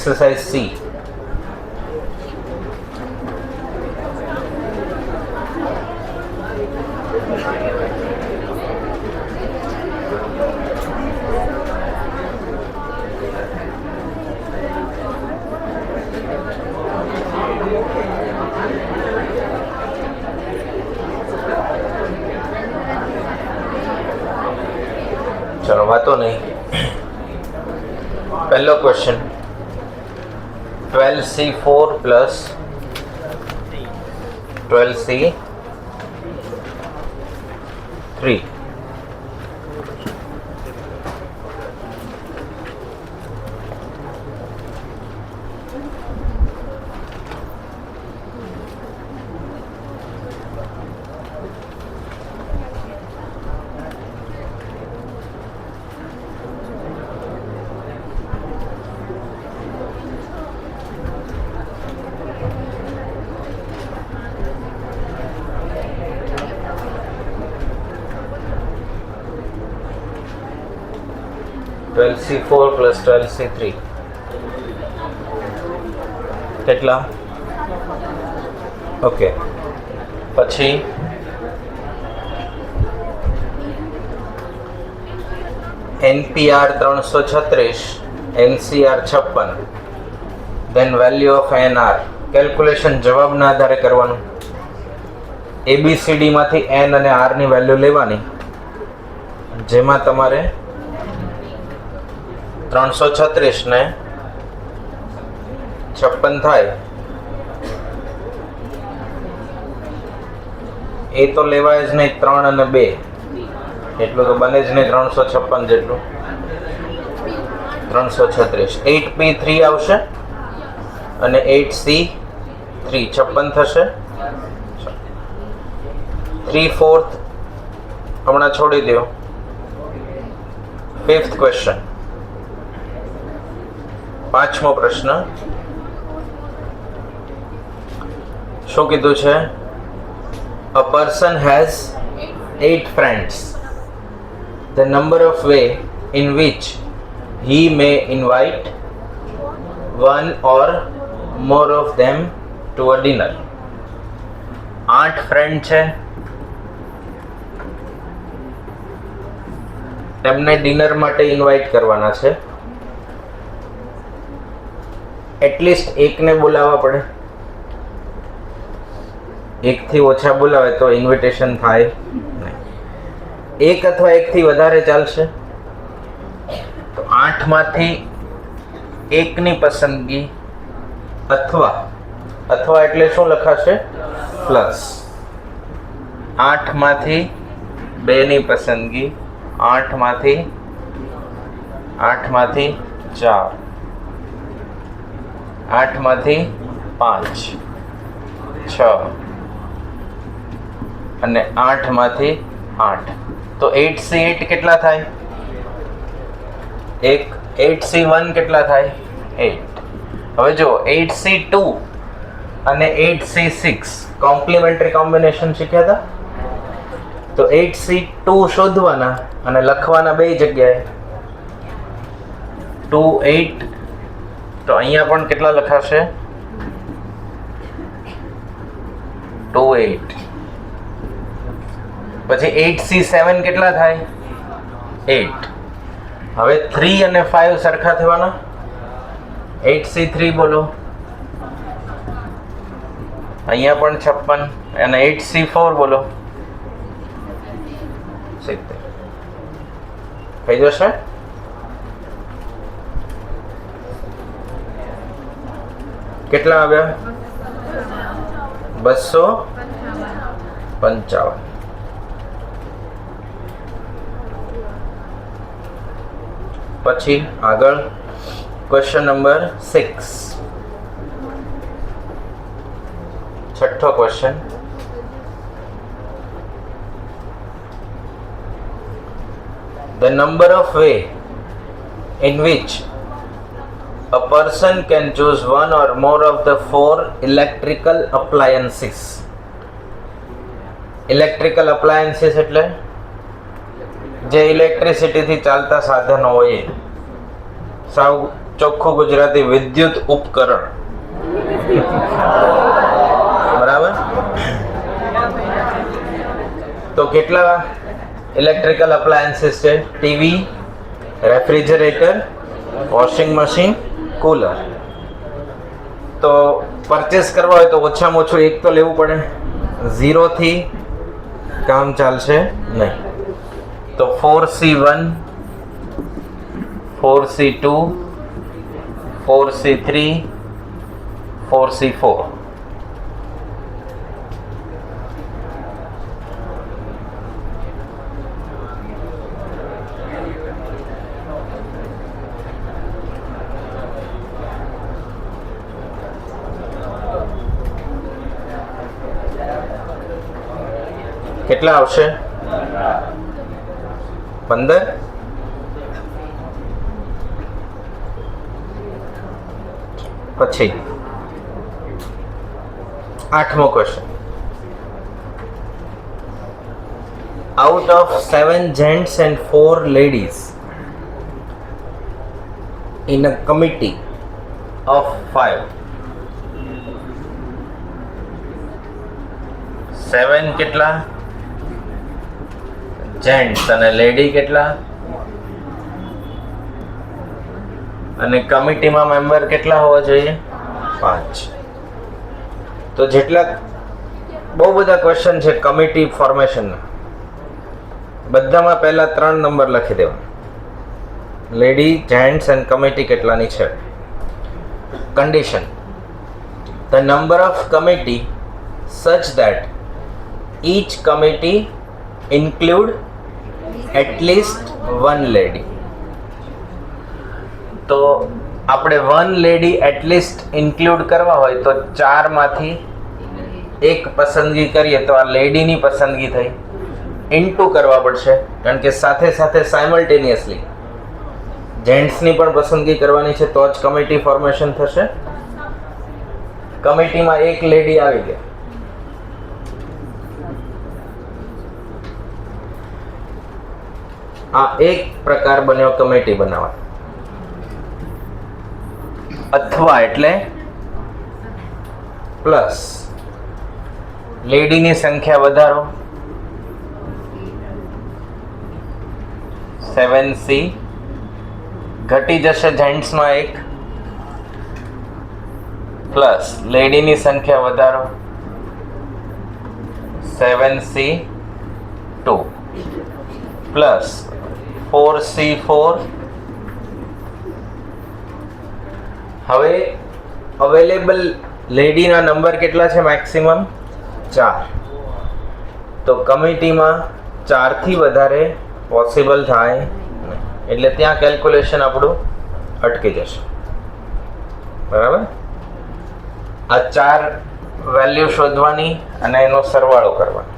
Exercise C. चलो वातो नहीं. पहला question 12C4 plus 12C3. C4 plus 12C3 કેટલા? ઓકે, પછી NPR 336, NCR 56, then value of NR. Calculation જવાબના આધારે કરવાનું. ABCD માંથી N અને R ની વેલ્યુ લેવાની, જેમાં તમારે 336 ને 56 થાય એ તો લેવાય જ નહીં. 3 અને 2 એટલું તો બને જ નહીં. 356 જેટલું 336. 8P3 આવશે અને 8C3 56 થશે. 3/4 હમણાં છોડી દો. 5th ક્વેશ્ચન, પાંચમો પ્રશ્ન. શું કીધું છે? A person has 8 friends. The number of way in which he may invite one or more of them to a dinner. 8 friend છે, તેમને ડિનર માટે ઇન્વાઇટ કરવાના છે. એટલીસ્ટ એકને બોલાવવા પડે. એકથી ઓછા બોલાવે તો ઇન્વિટેશન થાય નહીં. એક અથવા એકથી વધારે ચાલશે. તો 8 માંથી એકની પસંદગી અથવા એટલે શું લખાશે? પ્લસ. 8 માંથી 2 ની પસંદગી, 8 માંથી 4, 8 માંથી 5, 6 અને 8 માંથી 8. તો 8C8 કેટલા થાય? 8C1 કેટલા થાય? 8. હવે જો 8C2 અને 8C6 કોમ્પ્લિમેન્ટરી કોમ્બિનેશન શીખ્યા હતા. તો 8C2 શોધવાના અને લખવાના બે જગ્યાએ. 2 8. તો અહીંયા પણ કેટલા લખાશે? 2 8. પછી 8C7 કેટલા થાય? 8. હવે 3 અને 5 સરખા થવાના. 8C3 બોલો. અહીંયા પણ 56 અને 8C4 બોલો. 70 થઈ જશે. કેટલા આવ્યા? 255. પછી આગળ ક્વેશ્ચન નંબર 6, છઠ્ઠો question. The number of way in which a person can choose one or more of the 4 electrical appliances. Electrical appliances એટલે જે ઇલેક્ટ્રિસિટી થી ચાલતા સાધનો હોય. સાવ ચોખ્ખું ગુજરાતી વિદ્યુત ઉપકરણ. બરાબર. તો કેટલા ઇલેક્ટ્રિકલ અપ્લાયન્સીસ છે? TV, refrigerator, washing machine, cooler. તો પરચેસ કરવા હોય તો ઓછામાં ઓછું એક તો લેવું પડે. 0 થી કામ ચાલશે નહીં. તો 4C1, 4C2, 4C3, 4C4. કેટલા આવશે? 15. પછી 8મો question. Out of 7 gents and 4 ladies in a committee of 5, 7 કેટલા? જેન્ટ્સ અને લેડી કેટલા? અને કમિટીમાં મેમ્બર કેટલા હોવા જોઈએ? 5. તો જેટલા બહુ બધા ક્વેશ્ચન છે કમિટી ફોર્મેશનના, બધામાં પહેલા 3 નંબર લખી દેવાના. લેડી, જેન્ટ્સ એન્ડ કમિટી કેટલાની છે. Condition: the number of committee સચ that each committee include at least 1 lady. તો આપણે 1 લેડી એટલીસ્ટ ઇન્ક્લુડ કરવા હોય તો 4 માંથી 1 પસંદગી કરીએ તો આ લેડીની પસંદગી થઈ. ઇન્ટુ કરવા પડશે કારણ કે સાથે સાથે સાયમલ્ટેનિયસલી જેન્ટ્સની પણ પસંદગી કરવાની છે તો જ કમિટી ફોર્મેશન થશે. કમિટીમાં 1 લેડી આવી ગયા. આ એક પ્રકાર બન્યો કમિટી બનાવવા. અથવા એટલે પ્લસ લેડીની સંખ્યા વધારો 7C, ઘટી જશે જેન્ટ્સમાં 1, પ્લસ લેડીની સંખ્યા વધારો 7C2 પ્લસ 4C4. હવે અવેલેબલ લેડીના નંબર કેટલા છે? મેક્સિમમ 4. તો કમિટીમાં 4 થી વધારે પોસિબલ થાય નહીં. એટલે ત્યાં કેલ્ક્યુલેશન આપણું અટકી જશે. બરાબર. આ 4 વેલ્યુ શોધવાની અને એનો સરવાળો કરવાનો.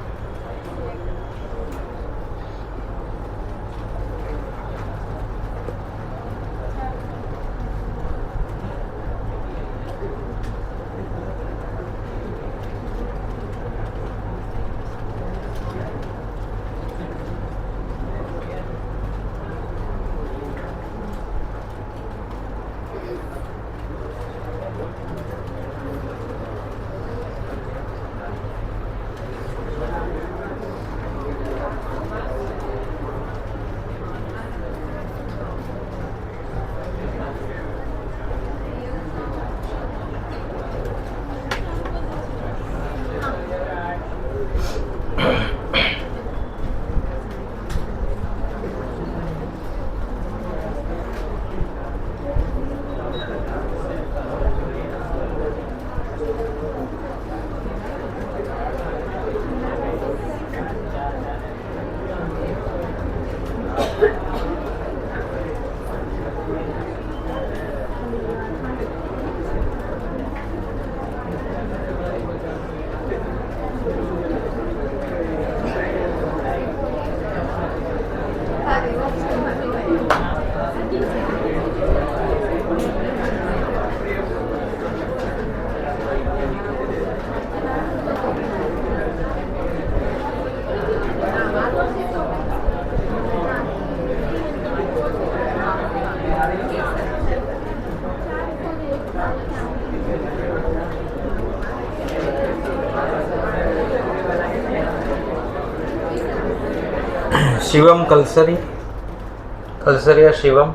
शिवम कलसरिया शिवम.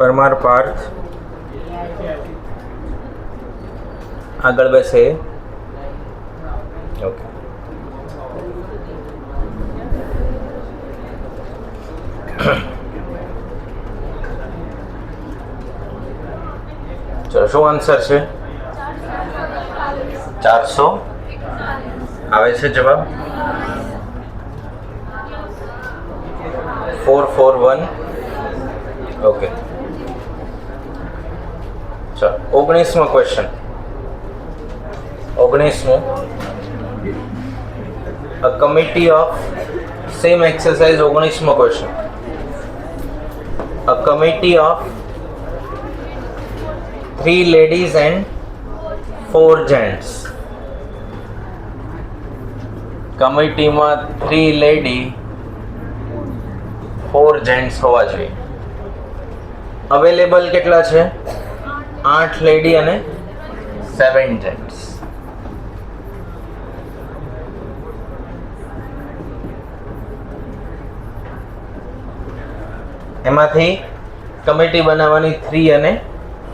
परमार पार्थ આગળ બેસે. ઓકે. ચલો શું આન્સર છે? 400 આવે છે જવાબ. 441. ઓકે. ચલો 19મો ક્વેશ્ચન. 19મો. A committee of same exercise. 19મો question. A committee of 3 ladies and 4 gents. કમિટીમાં 3 લેડી 4 જેન્ટ્સ હોવા જોઈએ. અવેલેબલ કેટલા છે? 8 લેડી અને 7 જેન્ટ્સ. એમાંથી કમિટી બનાવવાની 3 અને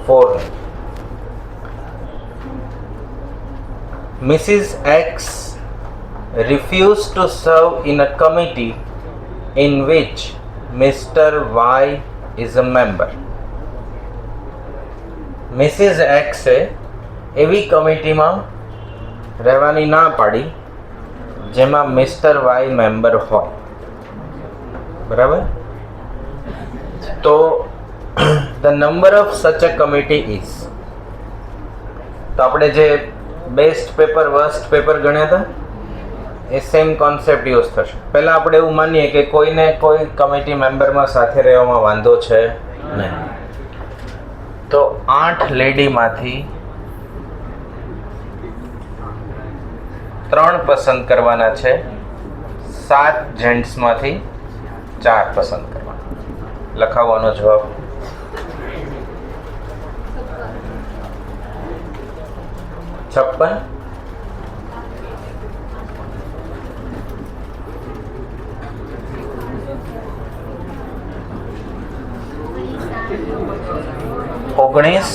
4. Mrs. X refused to serve in a committee in which Mr. Y is a member. Mrs એક્સે એવી કમિટીમાં રહેવાની ના પાડી જેમાં મિસ્ટર વાય મેમ્બર હોય. બરાબર? તો ધ નંબર ઓફ સચ અ કમિટી ઇઝ. તો આપણે જે બેસ્ટ પેપર વર્સ્ટ પેપર ગણ્યા હતા એ સેમ કોન્સેપ્ટ યુઝ થશે. પહેલાં આપણે એવું માનીએ કે કોઈને કોઈ કમિટી મેમ્બરમાં સાથે રહેવામાં વાંધો છે નહીં. તો 8 લેડીમાંથી 3 પસંદ કરવાના છે, 7 જેન્ટ્સમાંથી 4 પસંદ કરવાના. લખાવવાનો જવાબ 56. ઓગણીસ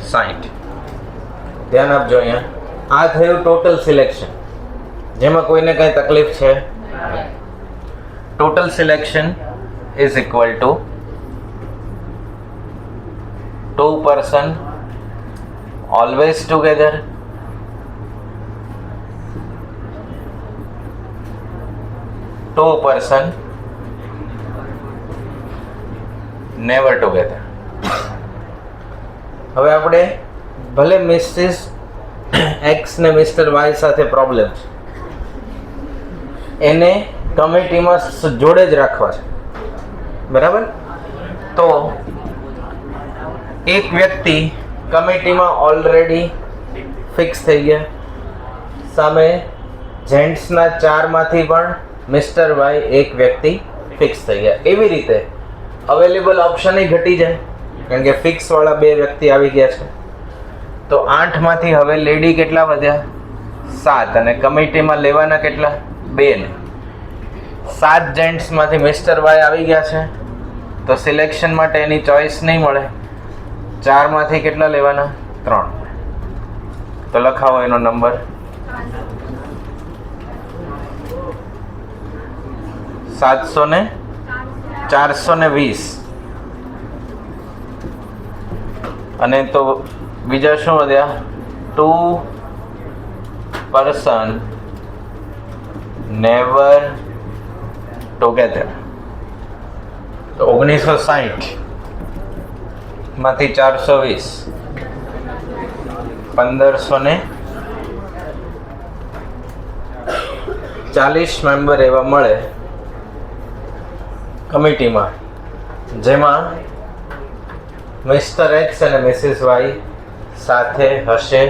60. ધ્યાન આપજો અહીંયા. આ થયું ટોટલ સિલેક્શન જેમાં કોઈને કઈ તકલીફ છે. Total selection is equal to 2 person always together, 2 person never together. હવે આપણે ભલે મિસિસ એક્સ ને મિસ્ટર વાય સાથે પ્રોબ્લેમ છે, એને કમિટીમાં જોડે જ રાખવા છે. બરાબર? તો એક વ્યક્તિ કમિટીમાં ઓલરેડી ફિક્સ થઈ ગયા, સામે જેન્ટ્સના 4માંથી પણ મિસ્ટર વાય એક વ્યક્તિ ફિક્સ થઈ ગયા. એવી રીતે અવેલેબલ ઓપ્શન ઘટી જાય કારણ કે ફિક્સ વાળા 2 વ્યક્તિ આવી ગયા છે. તો 8માંથી હવે લેડી કેટલા વધ્યા? 7. અને કમિટીમાં લેવાના કેટલા? 2 ને 7 જેન્ટ્સમાંથી મિસ્ટર વાય આવી ગયા છે. તો સિલેક્શન માટે એની ચોઈસ નહીં મળે. 4માંથી કેટલા લેવાના? 3. તો લખાવો એનો નંબર 420. અને તો બીજા શું વધ્યા? 2 person never together. તો 1960 માંથી 420 1540 મેમ્બર એવા મળે કમિટીમાં, જેમાં મિસ્ટર એક્સ અને મિસિસ વાય સાથે હશે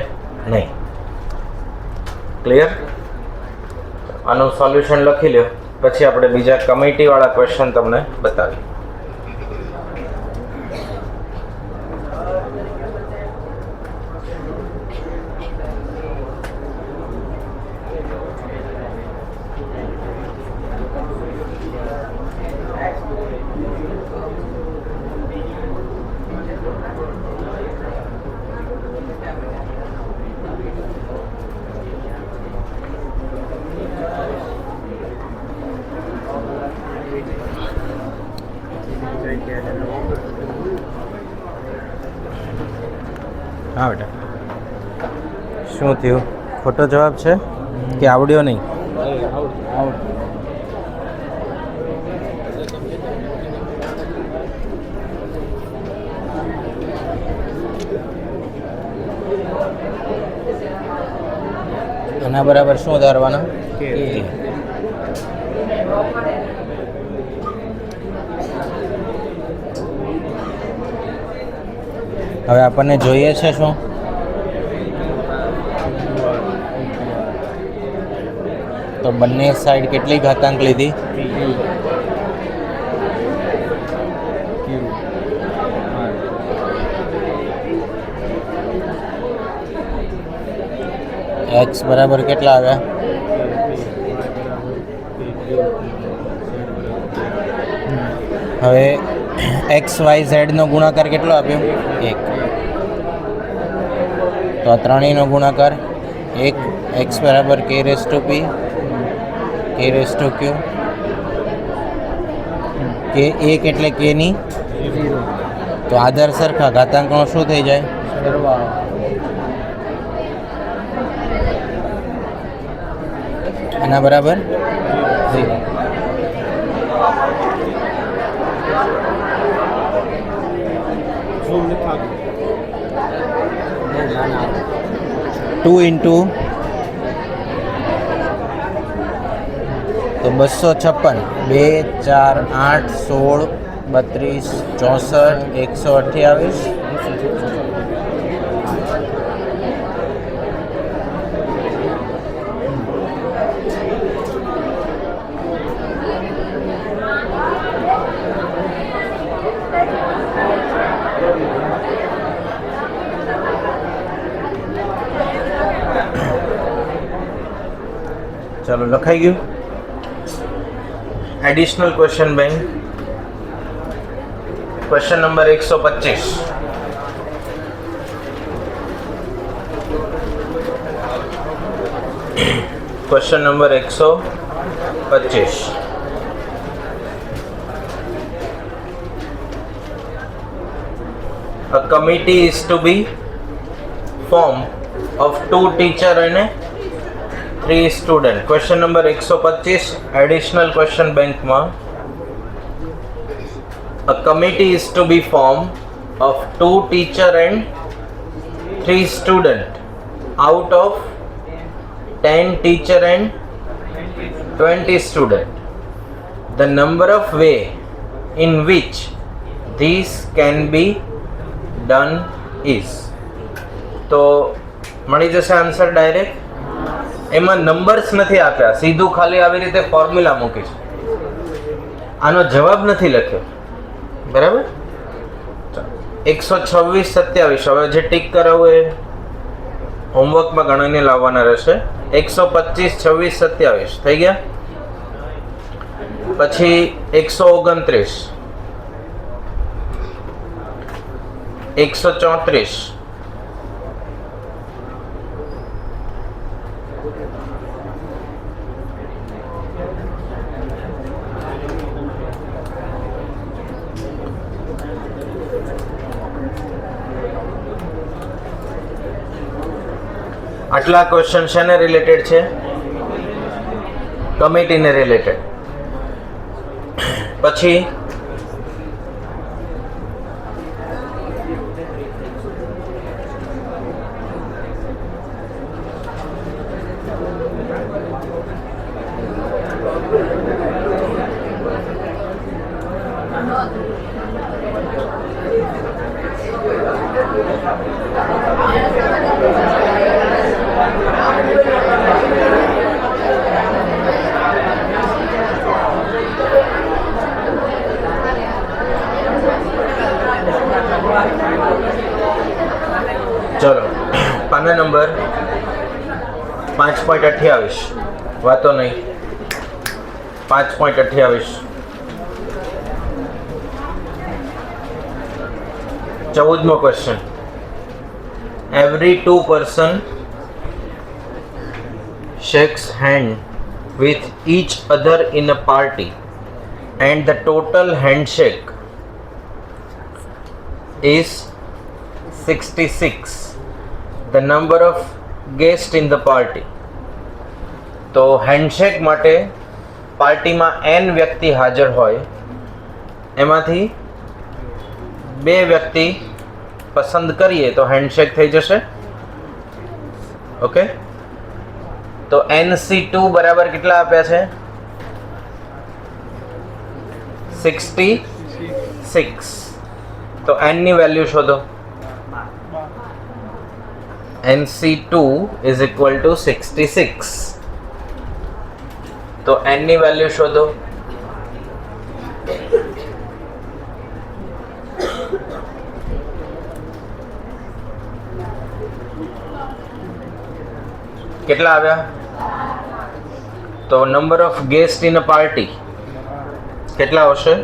નહીં. ક્લિયર? આનું સોલ્યુશન લખી લો, પછી આપણે બીજા કમિટીવાળા ક્વેશ્ચન તમને બતાવીએ. હા બેટા, શું થયું? ખોટો જવાબ છે કે આવડ્યો નહીં? આના બરાબર શું ધારવાના? હવે આપણને જોઈએ છે શું? તો બંને સાઈડ કેટલી ઘાતાંક લીધી? એક્સ બરાબર કેટલા આવ્યા? હવે એક્સ વાય ઝેડનો ગુણાકાર કેટલો આપ્યો? 1. તો આ ત્રણેયનો ગુણાકાર 1. એક્સ બરાબર k raise to p, k raise to q, કે 1 એટલે k ની 0. તો આધાર સરખા, ઘાતાંકનો શું થઈ જાય? સરવાળો. એના બરાબર 0. 2 into તો 256, 2, 4, 8, 16, 32, 64, 128. ચાલો, લખાઈ ગયું. Additional question bank, question number 125. Question number 125. A committee is to be formed of 2 teachers and 3 students. Question number 125, additional question bank ma. A committee is to be formed of 2 teachers and 3 students out of 10 teachers and 20 students. The number of way in which this can be done is. તો મળી જશે answer direct. એમાં numbers નથી આપ્યા, સીધું ખાલી આવી રીતે ફોર્મ્યુલા મૂકી છે. આનો જવાબ નથી લખ્યો. બરાબર? 126, 27. હવે જે ટીક કરાવું એ હોમવર્કમાં ગણીને લાવવાના રહેશે. 125, 26, 27 થઈ ગયા. પછી 129, 134, આટલા ક્વેશ્ચન શેને રિલેટેડ છે? કમિટીને રિલેટેડ. પછી નંબર 5.28 વાતો નહીં 5.28 14મો question every two person shakes hand with each other in a party and the total handshake is 66. The number of guests in the party. તો હેન્ડશેક માટે પાર્ટીમાં n વ્યક્તિ હાજર હોય એમાંથી 2 વ્યક્તિ પસંદ કરીએ તો હેન્ડશેક થઈ જશે. ઓકે, તો NC2 બરાબર કેટલા આપ્યા છે? 66. તો n ની વેલ્યુ શોધો. NC2 is equal to 66. તો n ની વેલ્યુ શોધો. કેટલા આવ્યા? તો number of guest in a party કેટલા આવશે?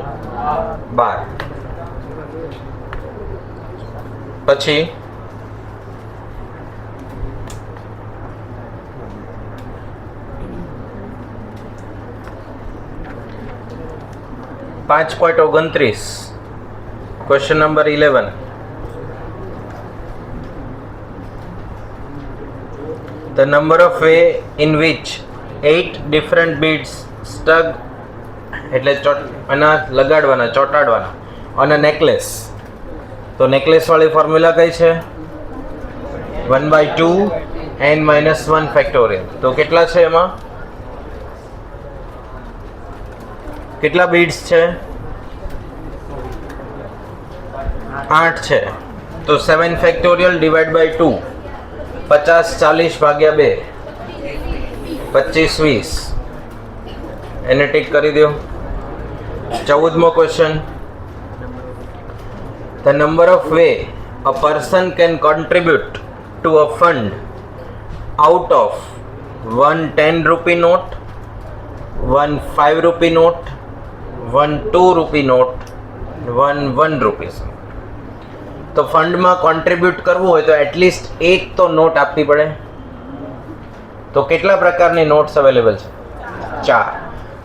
12. પછી 5.29 question number 11. The number of way in which 8 different beads stuck એટલે એના લગાડવાના ચોંટાડવાના on a necklace. તો નેકલેસ વાળી ફોર્મ્યુલા કઈ છે? 1/2 n - 1 ફેક્ટોરિયલ. તો કેટલા છે એમાં? કેટલા બીડ્સ છે? 8 છે. તો 7 ફેક્ટોરિયલ ડિવાઇડ બાય 2 50 40 ભાગ્યા 2 25 20 એને ટીક કરી દો. 14મો question. The number of way a person can contribute to a fund out of 1 10 rupee note, 1 5 rupee note, 1 2 rupee note, 1 1 rupees. તો ફંડમાં કોન્ટ્રીબ્યુટ કરવું હોય તો એટલીસ્ટ એક તો નોટ આપવી પડે. તો કેટલા પ્રકારની નોટ્સ અવેલેબલ છે? 4.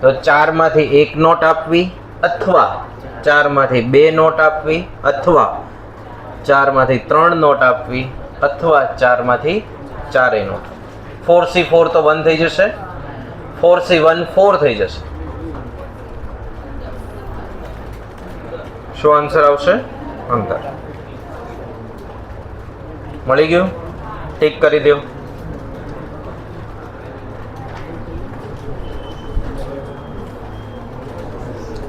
તો 4 માંથી 1 નોટ આપવી અથવા 4 માંથી 2 નોટ આપવી અથવા 4 માંથી 3 નોટ આપવી અથવા 4 માંથી 4 નોટ. 4C4 તો 1 થઈ જશે, 4C1 4 થઈ જશે. શું આન્સર આવશે? અંતર. મળી ગયું? ટીક કરી દો.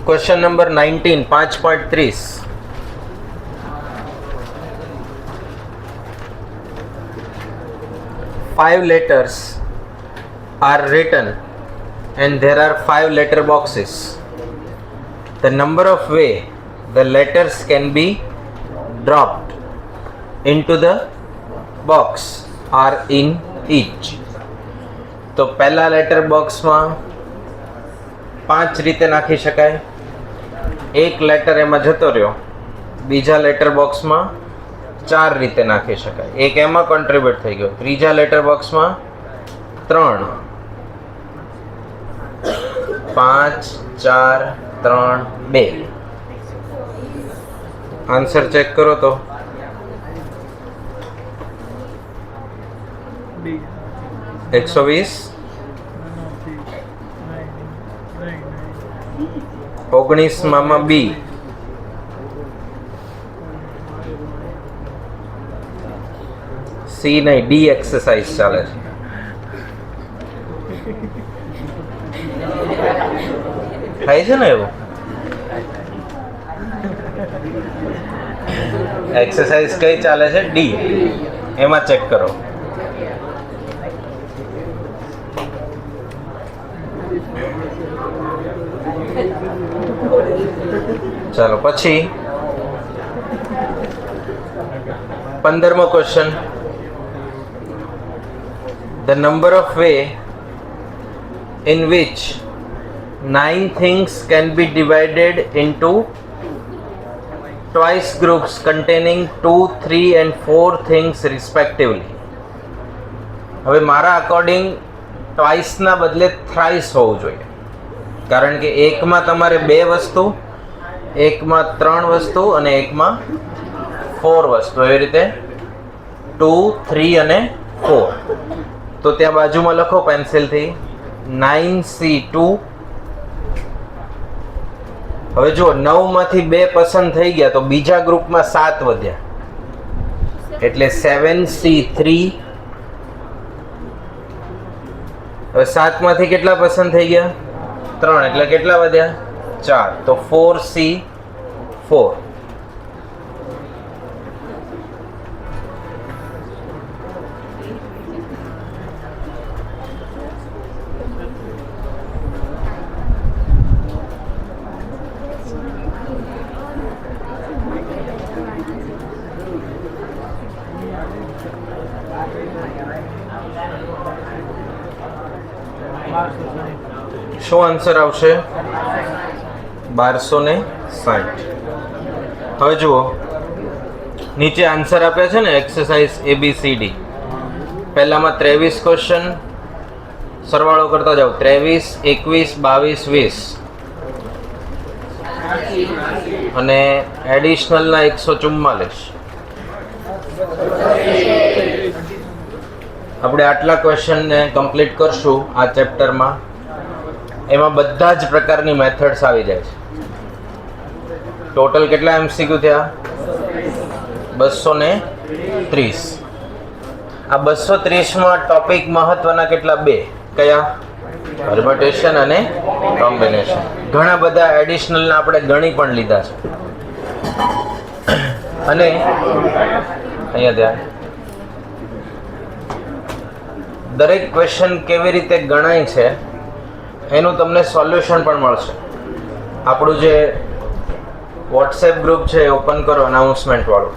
Question number 19 5.30. Five letters are written and there are 5 letter boxes. The number of way the letters can be dropped into the box are in each. તો પહેલા લેટર બોક્સમાં 5 રીતે નાખી શકાય. એક લેટર એમાં જતો રહ્યો, બીજા લેટર બોક્સમાં 4 રીતે નાખી શકાય. એક એમાં કોન્ટ્રીબ્યુટ થઈ ગયો, ત્રીજા લેટર બોક્સમાં 3. 5 4 3 2. આન્સર ચેક કરો તો 120 19 માં બી, સી નહીં ડી એક્સરસાઇઝ ચાલે છે. થાય છે ને એવું? એક્સરસાઇઝ કઈ ચાલે છે? ડી. એમાં ચેક કરો. ચાલો પછી 15મો question. the number of way in which 9 things can be divided into twice groups containing 2, 3 and 4 things respectively. હવે મારા અકોર્ડિંગ ટ્વાઇસના બદલે થ્રાઇસ હોવું જોઈએ, કારણ કે એકમાં તમારે 2 વસ્તુ, એકમાં 3 વસ્તુ અને એકમાં 4 વસ્તુ, એવી રીતે 2, 3 અને 4. તો ત્યાં બાજુમાં લખો પેન્સિલથી 9C2. હવે જો 9 માંથી 2 પસંદ થઈ ગયા તો બીજા ગ્રુપમાં 7 વધ્યા એટલે 7C3. હવે 7 માંથી કેટલા પસંદ થઈ ગયા? 3 એટલે કેટલા વધ્યા? 4. તો 4C4. શું આન્સર આવશે? 1260. હવે જુઓ, નીચે આન્સર આપ્યા છે ને એક્સરસાઇઝ ABCD. પહેલામાં 23 ક્વેશ્ચન, સરવાળો કરતા જાઓ. 23, 21, 22, 20 અને એડિશનલના 144. આપણે આટલા ક્વેશ્ચનને કમ્પ્લીટ કરશું આ ચેપ્ટરમાં. એમાં બધા જ પ્રકારની મેથડ્સ આવી જાય છે. ટોટલ કેટલા MCQ થયા? 230. આ 230માં ટોપિક મહત્વના કેટલા? 2. કયા? પરમ્યુટેશન અને કોમ્બિનેશન. ઘણા બધા એડિશનલના આપણે ગણી પણ લીધા છે. અને અહીંયા ધ્યાન, દરેક ક્વેશ્ચન કેવી રીતે ગણાય છે એનું તમને સોલ્યુશન પણ મળશે. આપણું જે વોટ્સએપ ગ્રુપ છે એ ઓપન કરો, અનાઉન્સમેન્ટ વાળું.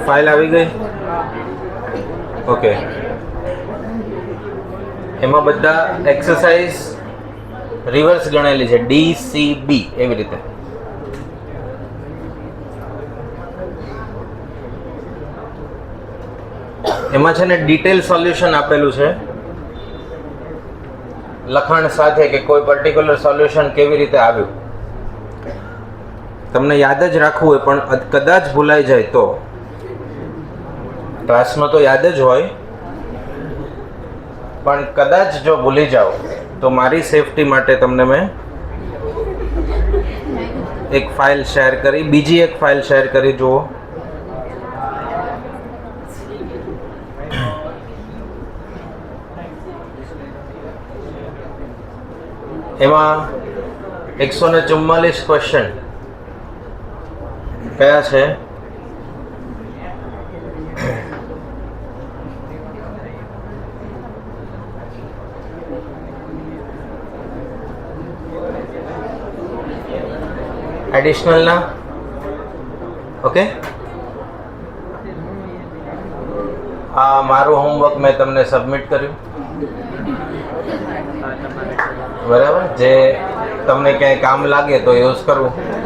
ફાઇલ આવી ગઈ? ઓકે. એમાં બધા એક્સરસાઇઝ રિવર્સ ગણેલી છે, DCB એવી રીતે. એમાં છે ને ડિટેલ સોલ્યુશન આપેલું છે લખાણ સાથે કે કોઈ પર્ટિક્યુલર સોલ્યુશન કેવી રીતે આવ્યું. તમને યાદ જ રાખવું હોય, પણ કદાચ ભૂલાઈ જાય તો ક્લાસમાં તો યાદ જ હોય, પણ કદાચ જો ભૂલી જાઓ તો મારી સેફટી માટે તમને મેં એક ફાઇલ શેર કરી, બીજી એક ફાઇલ શેર કરી. જુઓ, એમાં 144 ક્વેશ્ચન કયા છે? એડિશનલના. ઓકે, આ મારું હોમવર્ક મેં તમને સબમિટ કર્યું, બરાબર? જે તમને ક્યાંય કામ લાગે તો યુઝ કરવું.